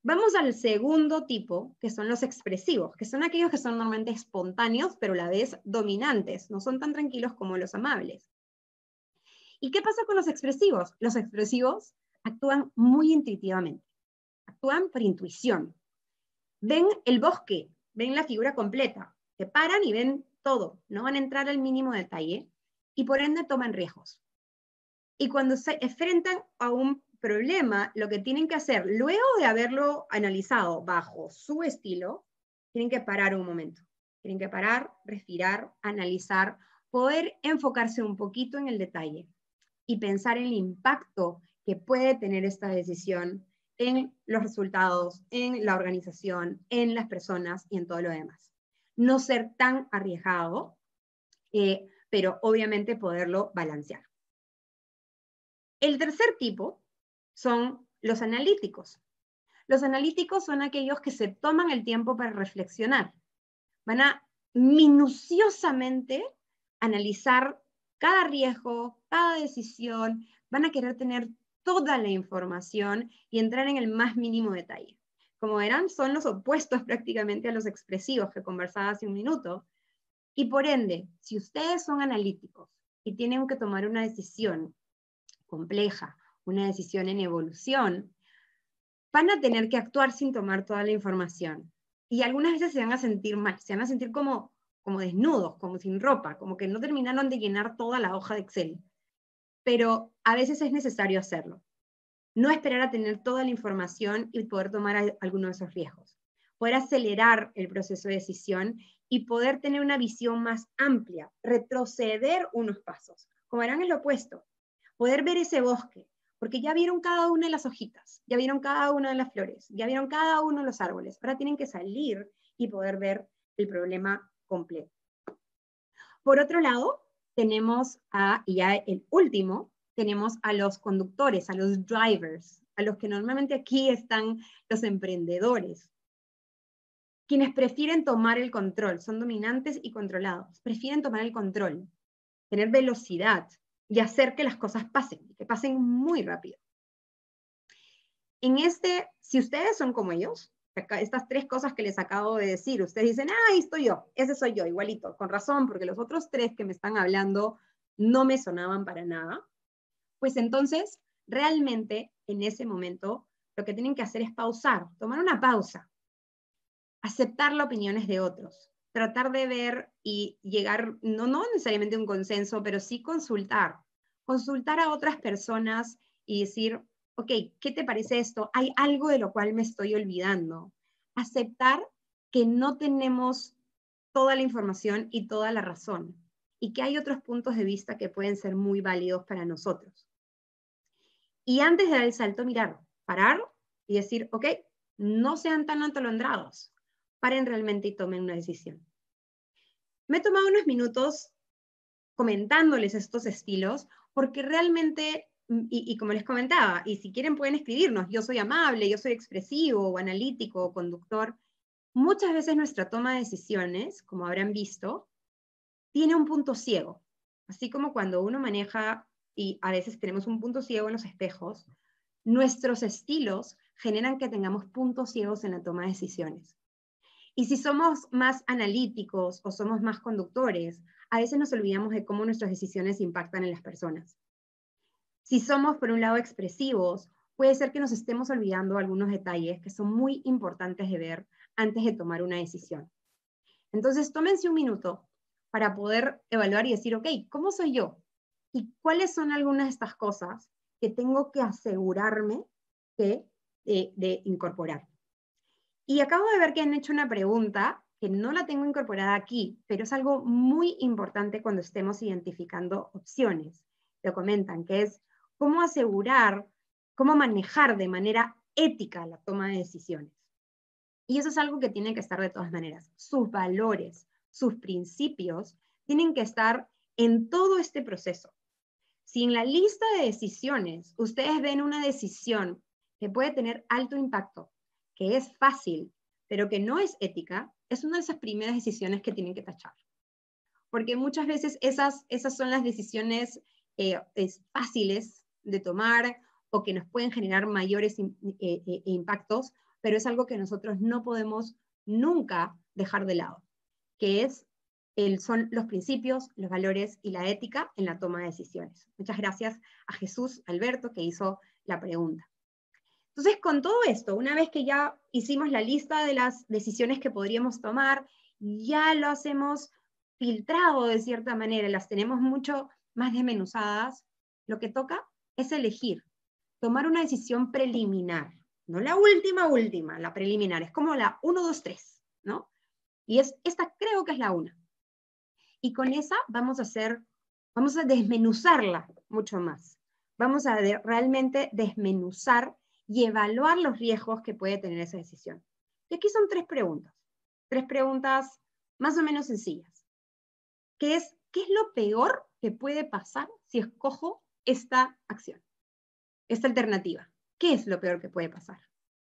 Vamos al segundo tipo, que son los expresivos, que son aquellos que son normalmente espontáneos, pero a la vez dominantes, no son tan tranquilos como los amables. ¿Y qué pasa con los expresivos? Los expresivos actúan muy intuitivamente, actúan por intuición. Ven el bosque, ven la figura completa, se paran y ven todo, no van a entrar al mínimo detalle y por ende toman riesgos. Y cuando se enfrentan a un problema, lo que tienen que hacer, luego de haberlo analizado bajo su estilo, tienen que parar un momento. Tienen que parar, respirar, analizar, poder enfocarse un poquito en el detalle y pensar en el impacto que puede tener esta decisión en los resultados, en la organización, en las personas y en todo lo demás. No ser tan arriesgado, pero obviamente poderlo balancear. El tercer tipo son los analíticos. Los analíticos son aquellos que se toman el tiempo para reflexionar. Van a minuciosamente analizar cada riesgo, cada decisión, van a querer tener toda la información y entrar en el más mínimo detalle. Como verán, son los opuestos prácticamente a los expresivos que conversaba hace un minuto. Y por ende, si ustedes son analíticos y tienen que tomar una decisión compleja, una decisión en evolución, van a tener que actuar sin tomar toda la información. Y algunas veces se van a sentir mal, se van a sentir como desnudos, como sin ropa, como que no terminaron de llenar toda la hoja de Excel. Pero a veces es necesario hacerlo. No esperar a tener toda la información y poder tomar alguno de esos riesgos. Poder acelerar el proceso de decisión y poder tener una visión más amplia, retroceder unos pasos. Como verán, es lo opuesto. Poder ver ese bosque, porque ya vieron cada una de las hojitas, ya vieron cada una de las flores, ya vieron cada uno de los árboles. Ahora tienen que salir y poder ver el problema completo. Por otro lado, tenemos y ya el último, tenemos a los conductores, a los drivers, a los que normalmente aquí están los emprendedores, quienes prefieren tomar el control, son dominantes y controlados, prefieren tomar el control, tener velocidad y hacer que las cosas pasen, que pasen muy rápido. Si ustedes son como ellos, estas tres cosas que les acabo de decir, ustedes dicen, ahí estoy yo, ese soy yo, igualito, con razón, porque los otros tres que me están hablando no me sonaban para nada, pues entonces, realmente, en ese momento, lo que tienen que hacer es pausar, tomar una pausa, aceptar las opiniones de otros, tratar de ver y llegar, no necesariamente a un consenso, pero sí consultar a otras personas y decir, ok, ¿qué te parece esto? ¿Hay algo de lo cual me estoy olvidando? Aceptar que no tenemos toda la información y toda la razón, y que hay otros puntos de vista que pueden ser muy válidos para nosotros. Y antes de dar el salto, mirar, parar y decir, ok, no sean tan atolondrados, paren realmente y tomen una decisión. Me he tomado unos minutos comentándoles estos estilos, porque realmente, y como les comentaba, y si quieren pueden escribirnos, yo soy amable, yo soy expresivo, o analítico, o conductor. Muchas veces nuestra toma de decisiones, como habrán visto, tiene un punto ciego. Así como cuando uno maneja, y a veces tenemos un punto ciego en los espejos, nuestros estilos generan que tengamos puntos ciegos en la toma de decisiones. Y si somos más analíticos o somos más conductores, a veces nos olvidamos de cómo nuestras decisiones impactan en las personas. Si somos, por un lado, expresivos, puede ser que nos estemos olvidando algunos detalles que son muy importantes de ver antes de tomar una decisión. Entonces, tómense un minuto para poder evaluar y decir, ok, ¿cómo soy yo? ¿Y cuáles son algunas de estas cosas que tengo que asegurarme de incorporar? Y acabo de ver que han hecho una pregunta que no la tengo incorporada aquí, pero es algo muy importante cuando estemos identificando opciones. Lo comentan, que es cómo asegurar, cómo manejar de manera ética la toma de decisiones. Y eso es algo que tiene que estar de todas maneras. Sus valores, sus principios, tienen que estar en todo este proceso. Si en la lista de decisiones ustedes ven una decisión que puede tener alto impacto, que es fácil, pero que no es ética, es una de esas primeras decisiones que tienen que tachar. Porque muchas veces esas son las decisiones fáciles de tomar o que nos pueden generar mayores impactos, pero es algo que nosotros no podemos nunca dejar de lado, que son los principios, los valores y la ética en la toma de decisiones. Muchas gracias a Jesús Alberto que hizo la pregunta. Entonces, con todo esto, una vez que ya hicimos la lista de las decisiones que podríamos tomar, ya lo hacemos filtrado de cierta manera, las tenemos mucho más desmenuzadas, lo que toca es elegir, tomar una decisión preliminar, no la última, la preliminar, es como la 1, 2, 3, ¿no? Y esta creo que es la 1. Y con esa vamos a desmenuzarla mucho más. Vamos a realmente desmenuzar y evaluar los riesgos que puede tener esa decisión. Y aquí son 3 preguntas más o menos sencillas, que es, ¿qué es lo peor que puede pasar si escojo esta acción, esta alternativa? ¿Qué es lo peor que puede pasar?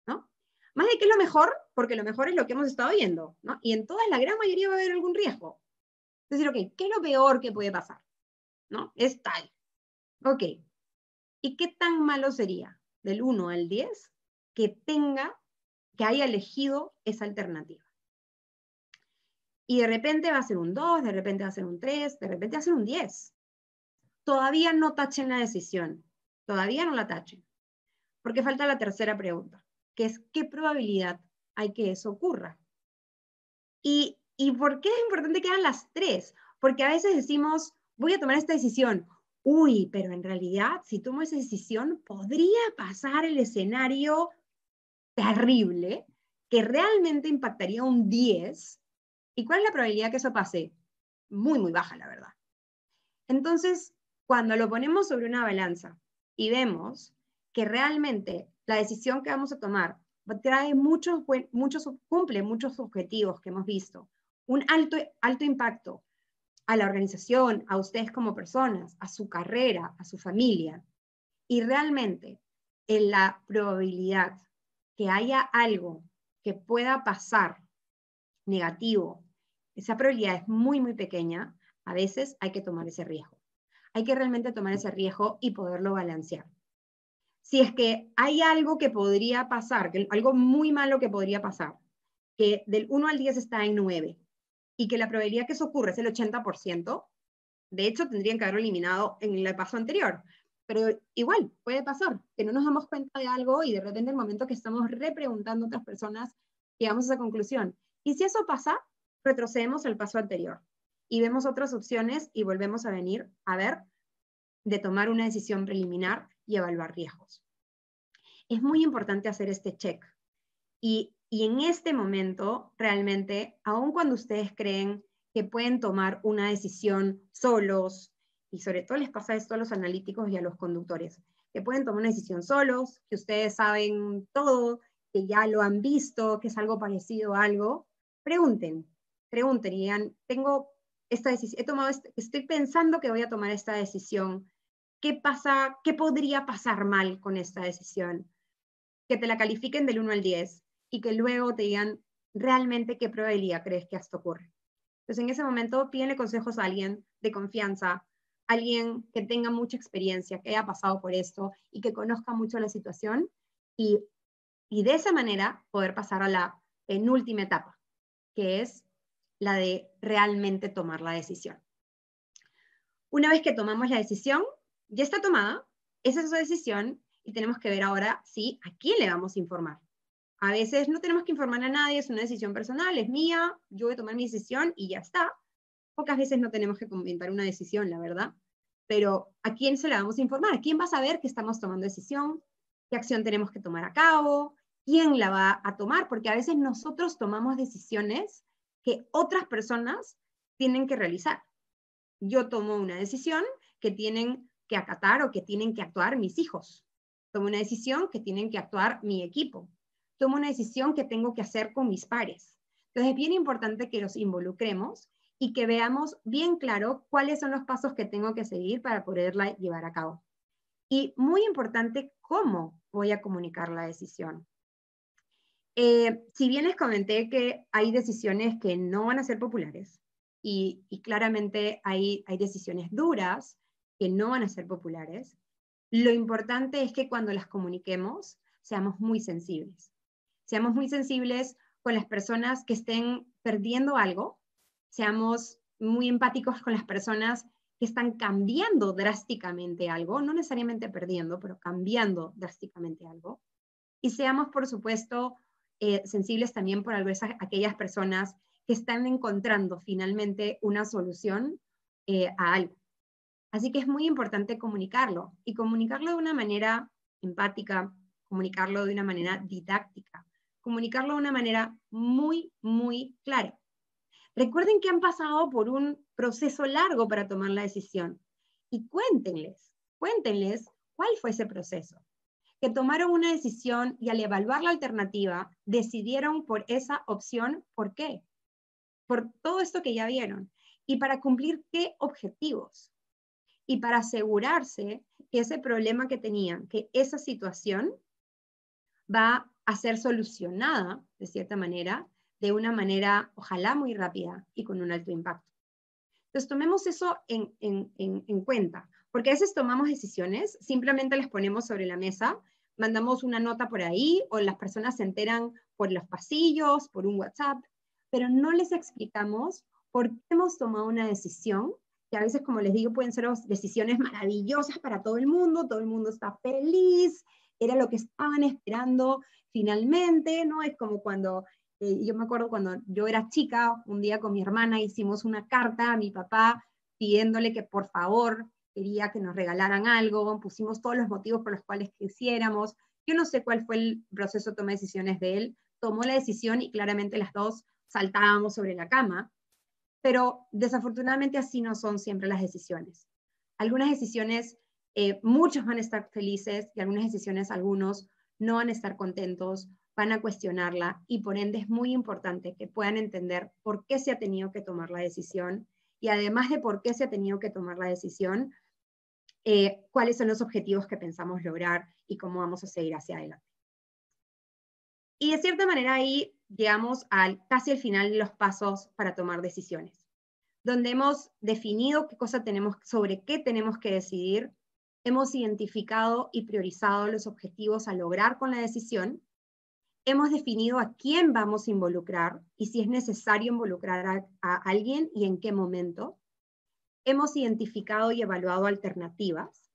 ¿No? Más de qué es lo mejor, porque lo mejor es lo que hemos estado viendo, ¿no? Y en todas, la gran mayoría va a haber algún riesgo. Es decir, ok, ¿qué es lo peor que puede pasar? ¿No? Es tal. Ok. ¿Y qué tan malo sería, del 1 al 10, que haya elegido esa alternativa? Y de repente va a ser un 2, de repente va a ser un 3, de repente va a ser un 10. Todavía no tachen la decisión. Todavía no la tachen. Porque falta la tercera pregunta, que es, ¿qué probabilidad hay que eso ocurra? ¿Y por qué es importante que hagan las 3? Porque a veces decimos, voy a tomar esta decisión. Uy, pero en realidad, si tomo esa decisión, podría pasar el escenario terrible que realmente impactaría un 10. ¿Y cuál es la probabilidad que eso pase? Muy, muy baja, la verdad. Entonces, cuando lo ponemos sobre una balanza y vemos que realmente la decisión que vamos a tomar cumple muchos objetivos que hemos visto, un alto impacto a la organización, a ustedes como personas, a su carrera, a su familia, y realmente en la probabilidad que haya algo que pueda pasar negativo, esa probabilidad es muy, muy pequeña, a veces hay que tomar ese riesgo. Hay que realmente tomar ese riesgo y poderlo balancear. Si es que hay algo que podría pasar, algo muy malo que podría pasar, que del 1 al 10 está en 9, y que la probabilidad que eso ocurra es el 80%, de hecho tendrían que haberlo eliminado en el paso anterior. Pero igual, puede pasar, que no nos damos cuenta de algo y de repente en el momento que estamos repreguntando a otras personas, llegamos a esa conclusión. Y si eso pasa, retrocedemos al paso anterior y vemos otras opciones y volvemos a venir a ver de tomar una decisión preliminar y evaluar riesgos. Es muy importante hacer este check. Y en este momento, realmente, aun cuando ustedes creen que pueden tomar una decisión solos, y sobre todo les pasa esto a los analíticos y a los conductores, que pueden tomar una decisión solos, que ustedes saben todo, que ya lo han visto, que es algo parecido a algo, pregunten y digan, tengo esta decisión, estoy pensando que voy a tomar esta decisión, ¿qué podría pasar mal con esta decisión? Que te la califiquen del 1 al 10 y que luego te digan realmente qué probabilidad crees que esto ocurre. Entonces en ese momento pídenle consejos a alguien de confianza, alguien que tenga mucha experiencia, que haya pasado por esto y que conozca mucho la situación y de esa manera poder pasar a la penúltima etapa, que es la de realmente tomar la decisión. Una vez que tomamos la decisión, ya está tomada, esa es su decisión y tenemos que ver ahora sí a quién le vamos a informar. A veces no tenemos que informar a nadie, es una decisión personal, es mía, yo voy a tomar mi decisión y ya está. Pocas veces no tenemos que comentar una decisión, la verdad. Pero ¿a quién se la vamos a informar? ¿A quién va a saber que estamos tomando decisión? ¿Qué acción tenemos que tomar a cabo? ¿Quién la va a tomar? Porque a veces nosotros tomamos decisiones que otras personas tienen que realizar. Yo tomo una decisión que tienen que acatar o que tienen que actuar mis hijos. Tomo una decisión que tienen que actuar mi equipo. Tomo una decisión que tengo que hacer con mis pares. Entonces es bien importante que los involucremos y que veamos bien claro cuáles son los pasos que tengo que seguir para poderla llevar a cabo. Y muy importante, cómo voy a comunicar la decisión. Si bien les comenté que hay decisiones que no van a ser populares y claramente hay decisiones duras que no van a ser populares, lo importante es que cuando las comuniquemos seamos muy sensibles. Seamos muy sensibles con las personas que estén perdiendo algo, seamos muy empáticos con las personas que están cambiando drásticamente algo, no necesariamente perdiendo, pero cambiando drásticamente algo. Y seamos, por supuesto, sensibles también por aquellas personas que están encontrando finalmente una solución a algo. Así que es muy importante comunicarlo, y comunicarlo de una manera empática, comunicarlo de una manera didáctica, comunicarlo de una manera muy, muy clara. Recuerden que han pasado por un proceso largo para tomar la decisión, y cuéntenles cuál fue ese proceso. Que tomaron una decisión y al evaluar la alternativa, decidieron por esa opción. ¿Por qué? Por todo esto que ya vieron. ¿Y para cumplir qué objetivos? Y para asegurarse que ese problema que tenían, que esa situación va a ser solucionada, de cierta manera, de una manera ojalá muy rápida y con un alto impacto. Entonces tomemos eso en cuenta, porque a veces tomamos decisiones, simplemente las ponemos sobre la mesa, mandamos una nota por ahí, o las personas se enteran por los pasillos, por un WhatsApp, pero no les explicamos por qué hemos tomado una decisión, que a veces, como les digo, pueden ser decisiones maravillosas para todo el mundo está feliz, era lo que estaban esperando finalmente, ¿no? Es como cuando... yo me acuerdo cuando yo era chica, un día con mi hermana hicimos una carta a mi papá pidiéndole que por favor quería que nos regalaran algo, pusimos todos los motivos por los cuales quisiéramos. Yo no sé cuál fue el proceso de toma de decisiones de él, tomó la decisión y claramente las dos saltábamos sobre la cama, pero desafortunadamente así no son siempre las decisiones. Algunas decisiones, muchos van a estar felices, y algunas decisiones, algunos no van a estar contentos, van a cuestionarla, y por ende es muy importante que puedan entender por qué se ha tenido que tomar la decisión, y además de por qué se ha tenido que tomar la decisión, cuáles son los objetivos que pensamos lograr y cómo vamos a seguir hacia adelante. Y de cierta manera ahí llegamos casi al final de los pasos para tomar decisiones, donde hemos definido sobre qué tenemos que decidir, hemos identificado y priorizado los objetivos a lograr con la decisión, hemos definido a quién vamos a involucrar y si es necesario involucrar a alguien y en qué momento, hemos identificado y evaluado alternativas,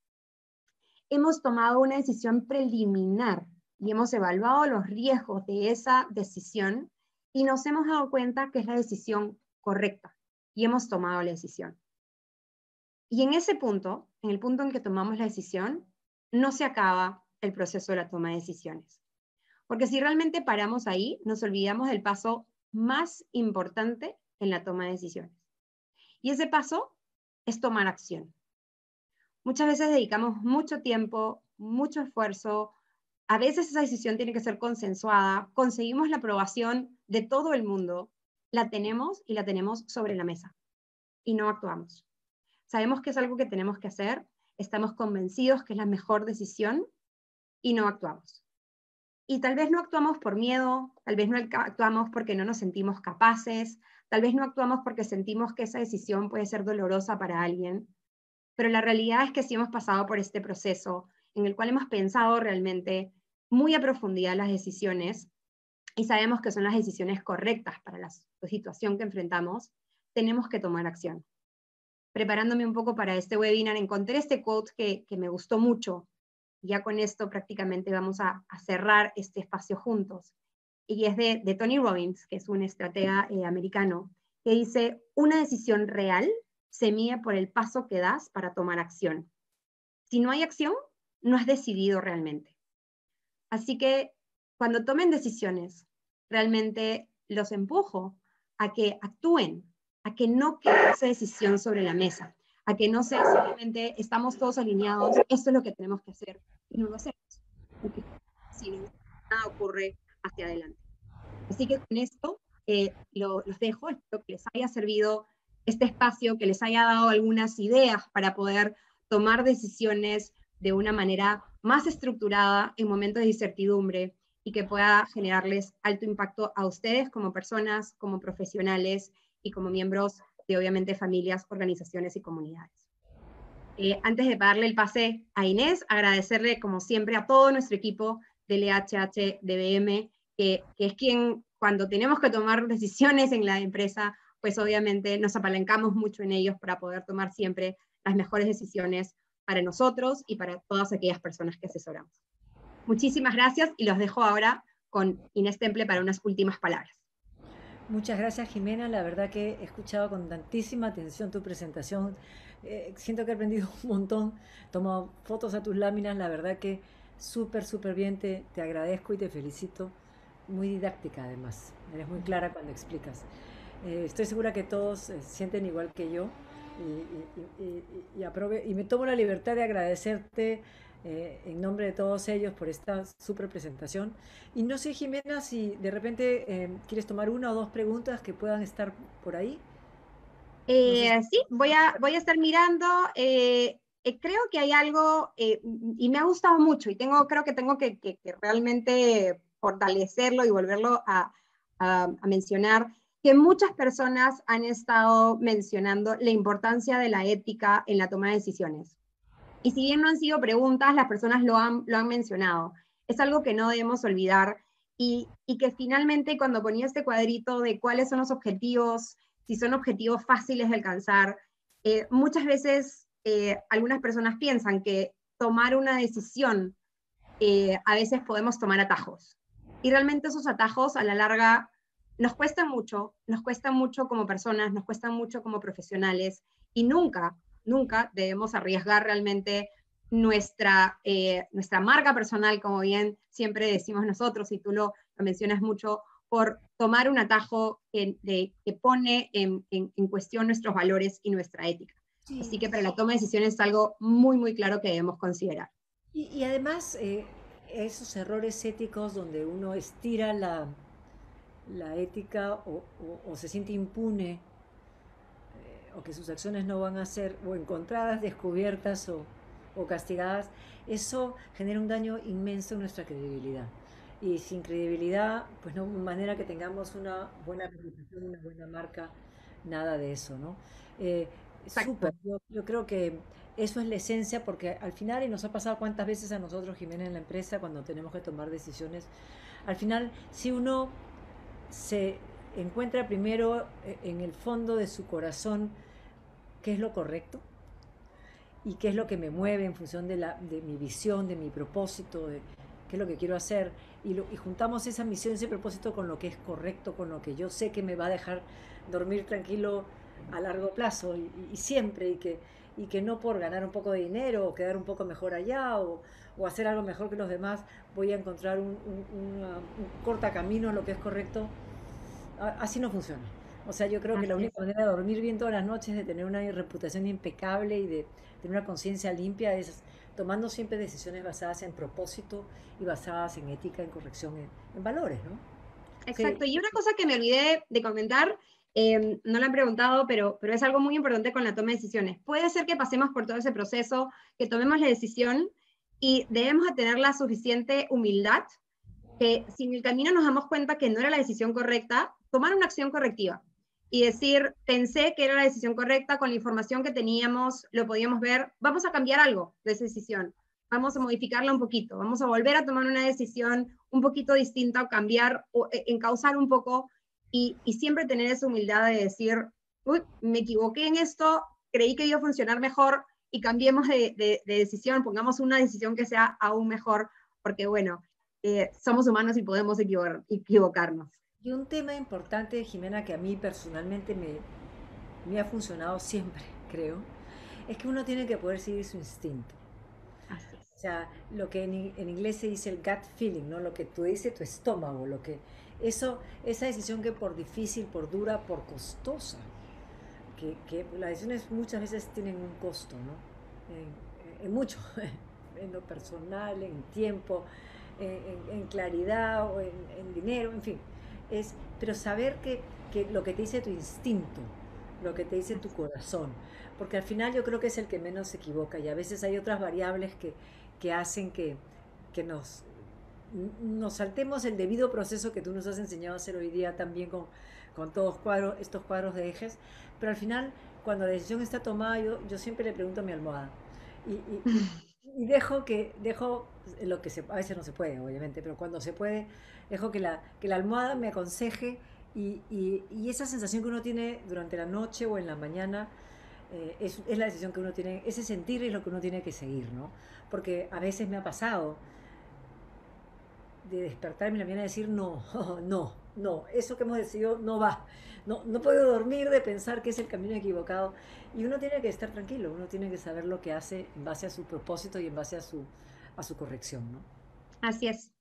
hemos tomado una decisión preliminar y hemos evaluado los riesgos de esa decisión y nos hemos dado cuenta que es la decisión correcta y hemos tomado la decisión. Y en ese punto, en el punto en que tomamos la decisión, no se acaba el proceso de la toma de decisiones. Porque si realmente paramos ahí, nos olvidamos del paso más importante en la toma de decisiones. Y ese paso es tomar acción. Muchas veces dedicamos mucho tiempo, mucho esfuerzo. A veces esa decisión tiene que ser consensuada. Conseguimos la aprobación de todo el mundo. La tenemos y la tenemos sobre la mesa. Y no actuamos. Sabemos que es algo que tenemos que hacer. Estamos convencidos que es la mejor decisión y no actuamos. Y tal vez no actuamos por miedo, tal vez no actuamos porque no nos sentimos capaces, tal vez no actuamos porque sentimos que esa decisión puede ser dolorosa para alguien, pero la realidad es que sí hemos pasado por este proceso en el cual hemos pensado realmente muy a profundidad las decisiones y sabemos que son las decisiones correctas para la situación que enfrentamos, tenemos que tomar acción. Preparándome un poco para este webinar, encontré este quote que me gustó mucho. Ya con esto prácticamente vamos a cerrar este espacio juntos. Y es de Tony Robbins, que es un estratega americano, que dice: una decisión real se mide por el paso que das para tomar acción. Si no hay acción, no has decidido realmente. Así que cuando tomen decisiones, realmente los empujo a que actúen, a que no quede esa decisión sobre la mesa, a que no sea simplemente estamos todos alineados, esto es lo que tenemos que hacer y no lo hacemos, porque si no, nada ocurre hacia adelante. Así que con esto los dejo, espero que les haya servido este espacio, que les haya dado algunas ideas para poder tomar decisiones de una manera más estructurada en momentos de incertidumbre y que pueda generarles alto impacto a ustedes como personas, como profesionales y como miembros de, obviamente, familias, organizaciones y comunidades. Antes de darle el pase a Inés, agradecerle, como siempre, a todo nuestro equipo de LHH DBM, que es quien, cuando tenemos que tomar decisiones en la empresa, pues obviamente nos apalancamos mucho en ellos para poder tomar siempre las mejores decisiones para nosotros y para todas aquellas personas que asesoramos. Muchísimas gracias y los dejo ahora con Inés Temple para unas últimas palabras. Muchas gracias, Jimena. La verdad que he escuchado con tantísima atención tu presentación. Siento que he aprendido un montón. Tomo fotos a tus láminas. La verdad que súper, súper bien. Te agradezco y te felicito. Muy didáctica, además. Eres muy clara cuando explicas. Estoy segura que todos sienten igual que yo. Y me tomo la libertad de agradecerte en nombre de todos ellos por esta súper presentación. Y no sé, Jimena, si de repente quieres tomar una o dos preguntas que puedan estar por ahí. No sé Sí, voy a estar mirando. Creo que hay algo, y me ha gustado mucho, y creo que tengo que realmente fortalecerlo y volverlo a mencionar, que muchas personas han estado mencionando la importancia de la ética en la toma de decisiones. Y si bien no han sido preguntas, las personas lo han mencionado. Es algo que no debemos olvidar y que finalmente cuando ponía este cuadrito de cuáles son los objetivos, si son objetivos fáciles de alcanzar, muchas veces algunas personas piensan que tomar una decisión, a veces podemos tomar atajos. Y realmente esos atajos a la larga nos cuestan mucho como personas, nos cuestan mucho como profesionales y nunca debemos arriesgar realmente nuestra marca personal, como bien siempre decimos nosotros, y tú lo mencionas mucho, por tomar un atajo que pone en cuestión nuestros valores y nuestra ética. Sí. Así que para la toma de decisiones es algo muy, muy claro que debemos considerar. Y además, esos errores éticos donde uno estira la ética o se siente impune, o que sus acciones no van a ser o encontradas, descubiertas o castigadas, eso genera un daño inmenso en nuestra credibilidad. Y sin credibilidad, pues no hay manera que tengamos una buena reputación, una buena marca, nada de eso, ¿no? Súper, yo creo que eso es la esencia, porque al final, y nos ha pasado cuántas veces a nosotros, Jimena, en la empresa, cuando tenemos que tomar decisiones, al final, si uno se encuentra primero en el fondo de su corazón qué es lo correcto y qué es lo que me mueve en función de mi visión, de mi propósito, de qué es lo que quiero hacer, y juntamos esa misión, ese propósito con lo que es correcto, con lo que yo sé que me va a dejar dormir tranquilo a largo plazo y siempre, y que no por ganar un poco de dinero o quedar un poco mejor allá o hacer algo mejor que los demás voy a encontrar un cortacamino a lo que es correcto. Así no funciona. O sea, yo creo que la única manera de dormir bien todas las noches, de tener una reputación impecable y de tener una conciencia limpia es tomando siempre decisiones basadas en propósito y basadas en ética, en corrección, en valores, ¿no? Exacto. Sí. Y una cosa que me olvidé de comentar, no lo han preguntado, pero es algo muy importante con la toma de decisiones. Puede ser que pasemos por todo ese proceso, que tomemos la decisión y debemos tener la suficiente humildad que si en el camino nos damos cuenta que no era la decisión correcta, tomar una acción correctiva y decir, pensé que era la decisión correcta, con la información que teníamos, lo podíamos ver, vamos a cambiar algo de esa decisión, vamos a modificarla un poquito, vamos a volver a tomar una decisión un poquito distinta o cambiar o encauzar un poco y siempre tener esa humildad de decir, uy, me equivoqué en esto, creí que iba a funcionar mejor y cambiemos de decisión, pongamos una decisión que sea aún mejor, porque bueno, somos humanos y podemos equivocarnos. Y un tema importante, Jimena, que a mí personalmente me ha funcionado siempre, creo, es que uno tiene que poder seguir su instinto. Así es. O sea, lo que en inglés se dice el gut feeling, ¿no? Lo que tú dices tu estómago, lo que esa decisión que por difícil, por dura, por costosa, que las decisiones muchas veces tienen un costo, ¿no? En mucho, en lo personal, en tiempo, en claridad o en dinero, en fin. Pero saber que lo que te dice tu instinto, lo que te dice tu corazón, porque al final yo creo que es el que menos se equivoca y a veces hay otras variables que hacen que nos saltemos el debido proceso que tú nos has enseñado a hacer hoy día también con todos estos cuadros de ejes, pero al final cuando la decisión está tomada yo siempre le pregunto a mi almohada y dejo lo que a veces no se puede, obviamente, pero cuando se puede, dejo que la almohada me aconseje y esa sensación que uno tiene durante la noche o en la mañana es la decisión que uno tiene, ese sentir es lo que uno tiene que seguir, ¿no? Porque a veces me ha pasado de despertarme en la mañana y decir, no, no, no, eso que hemos decidido no va. No, no puedo dormir de pensar que es el camino equivocado. Y uno tiene que estar tranquilo, uno tiene que saber lo que hace en base a su propósito y en base a su corrección, ¿no? Así es,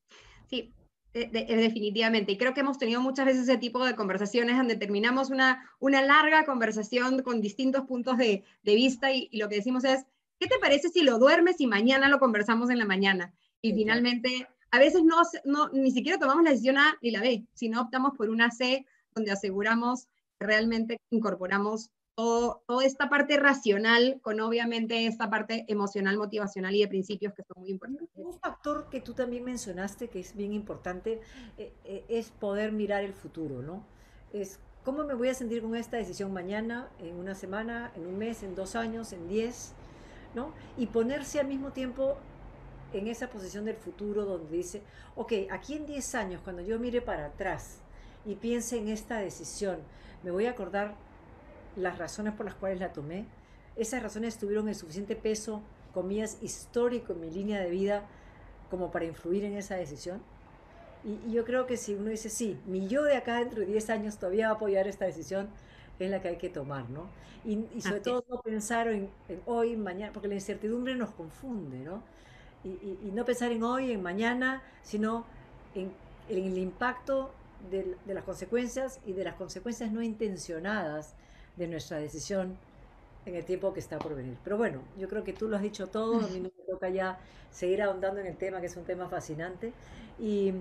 sí, definitivamente. Y creo que hemos tenido muchas veces ese tipo de conversaciones donde terminamos una larga conversación con distintos puntos de vista y lo que decimos es, ¿qué te parece si lo duermes y mañana lo conversamos en la mañana? Y Sí, claro. finalmente, a veces ni siquiera tomamos la decisión A ni la B, sino optamos por una C donde aseguramos que realmente incorporamos toda esta parte racional con obviamente esta parte emocional, motivacional y de principios que son muy importantes. Un factor que tú también mencionaste que es bien importante es poder mirar el futuro, ¿no? Es cómo me voy a sentir con esta decisión mañana, en una semana, en un mes, en 2 años, en 10, ¿no? Y ponerse al mismo tiempo en esa posición del futuro donde dice, ok, aquí en 10 años, cuando yo mire para atrás y piense en esta decisión, me voy a acordar las razones por las cuales la tomé. Esas razones tuvieron el suficiente peso, comillas, histórico en mi línea de vida como para influir en esa decisión. Y yo creo que si uno dice, sí, mi yo de acá dentro de 10 años todavía va a apoyar esta decisión, es la que hay que tomar, ¿no? Y sobre Así todo es. no pensar en hoy, mañana, porque la incertidumbre nos confunde, ¿no? Y no pensar en hoy, en mañana, sino en, en el impacto de las consecuencias y de las consecuencias no intencionadas de nuestra decisión en el tiempo que está por venir. Pero bueno, yo creo que tú lo has dicho todo, a mí no me toca ya seguir ahondando en el tema, que es un tema fascinante. Y,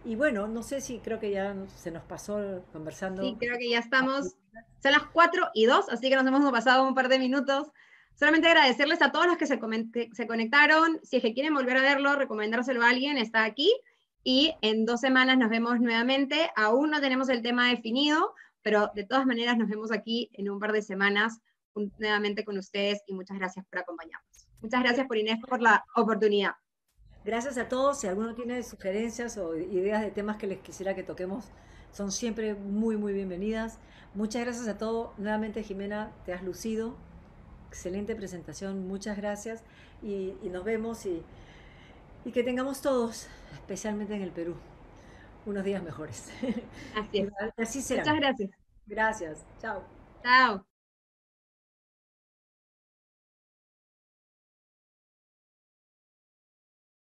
y bueno, no sé si creo que ya se nos pasó Sí, conversando. creo que ya estamos. Son las 4:02, así que nos hemos pasado un par de minutos. Solamente agradecerles a todos los que se conectaron. Si es que quieren volver a verlo, recomendárselo a alguien, está aquí. Y en 2 semanas nos vemos nuevamente. Aún no tenemos el tema definido, pero de todas maneras nos vemos aquí en un par de semanas nuevamente con ustedes y muchas gracias por acompañarnos. Muchas gracias por Inés por la oportunidad. Gracias a todos. Si alguno tiene sugerencias o ideas de temas que les quisiera que toquemos, son siempre muy, muy bienvenidas. Muchas gracias a todos. Nuevamente, Jimena, te has lucido. Excelente presentación. Muchas gracias. Y nos vemos y que tengamos todos, especialmente en el Perú, unos días mejores. Así es. Así serán. Muchas gracias. Gracias. Chao. Chao.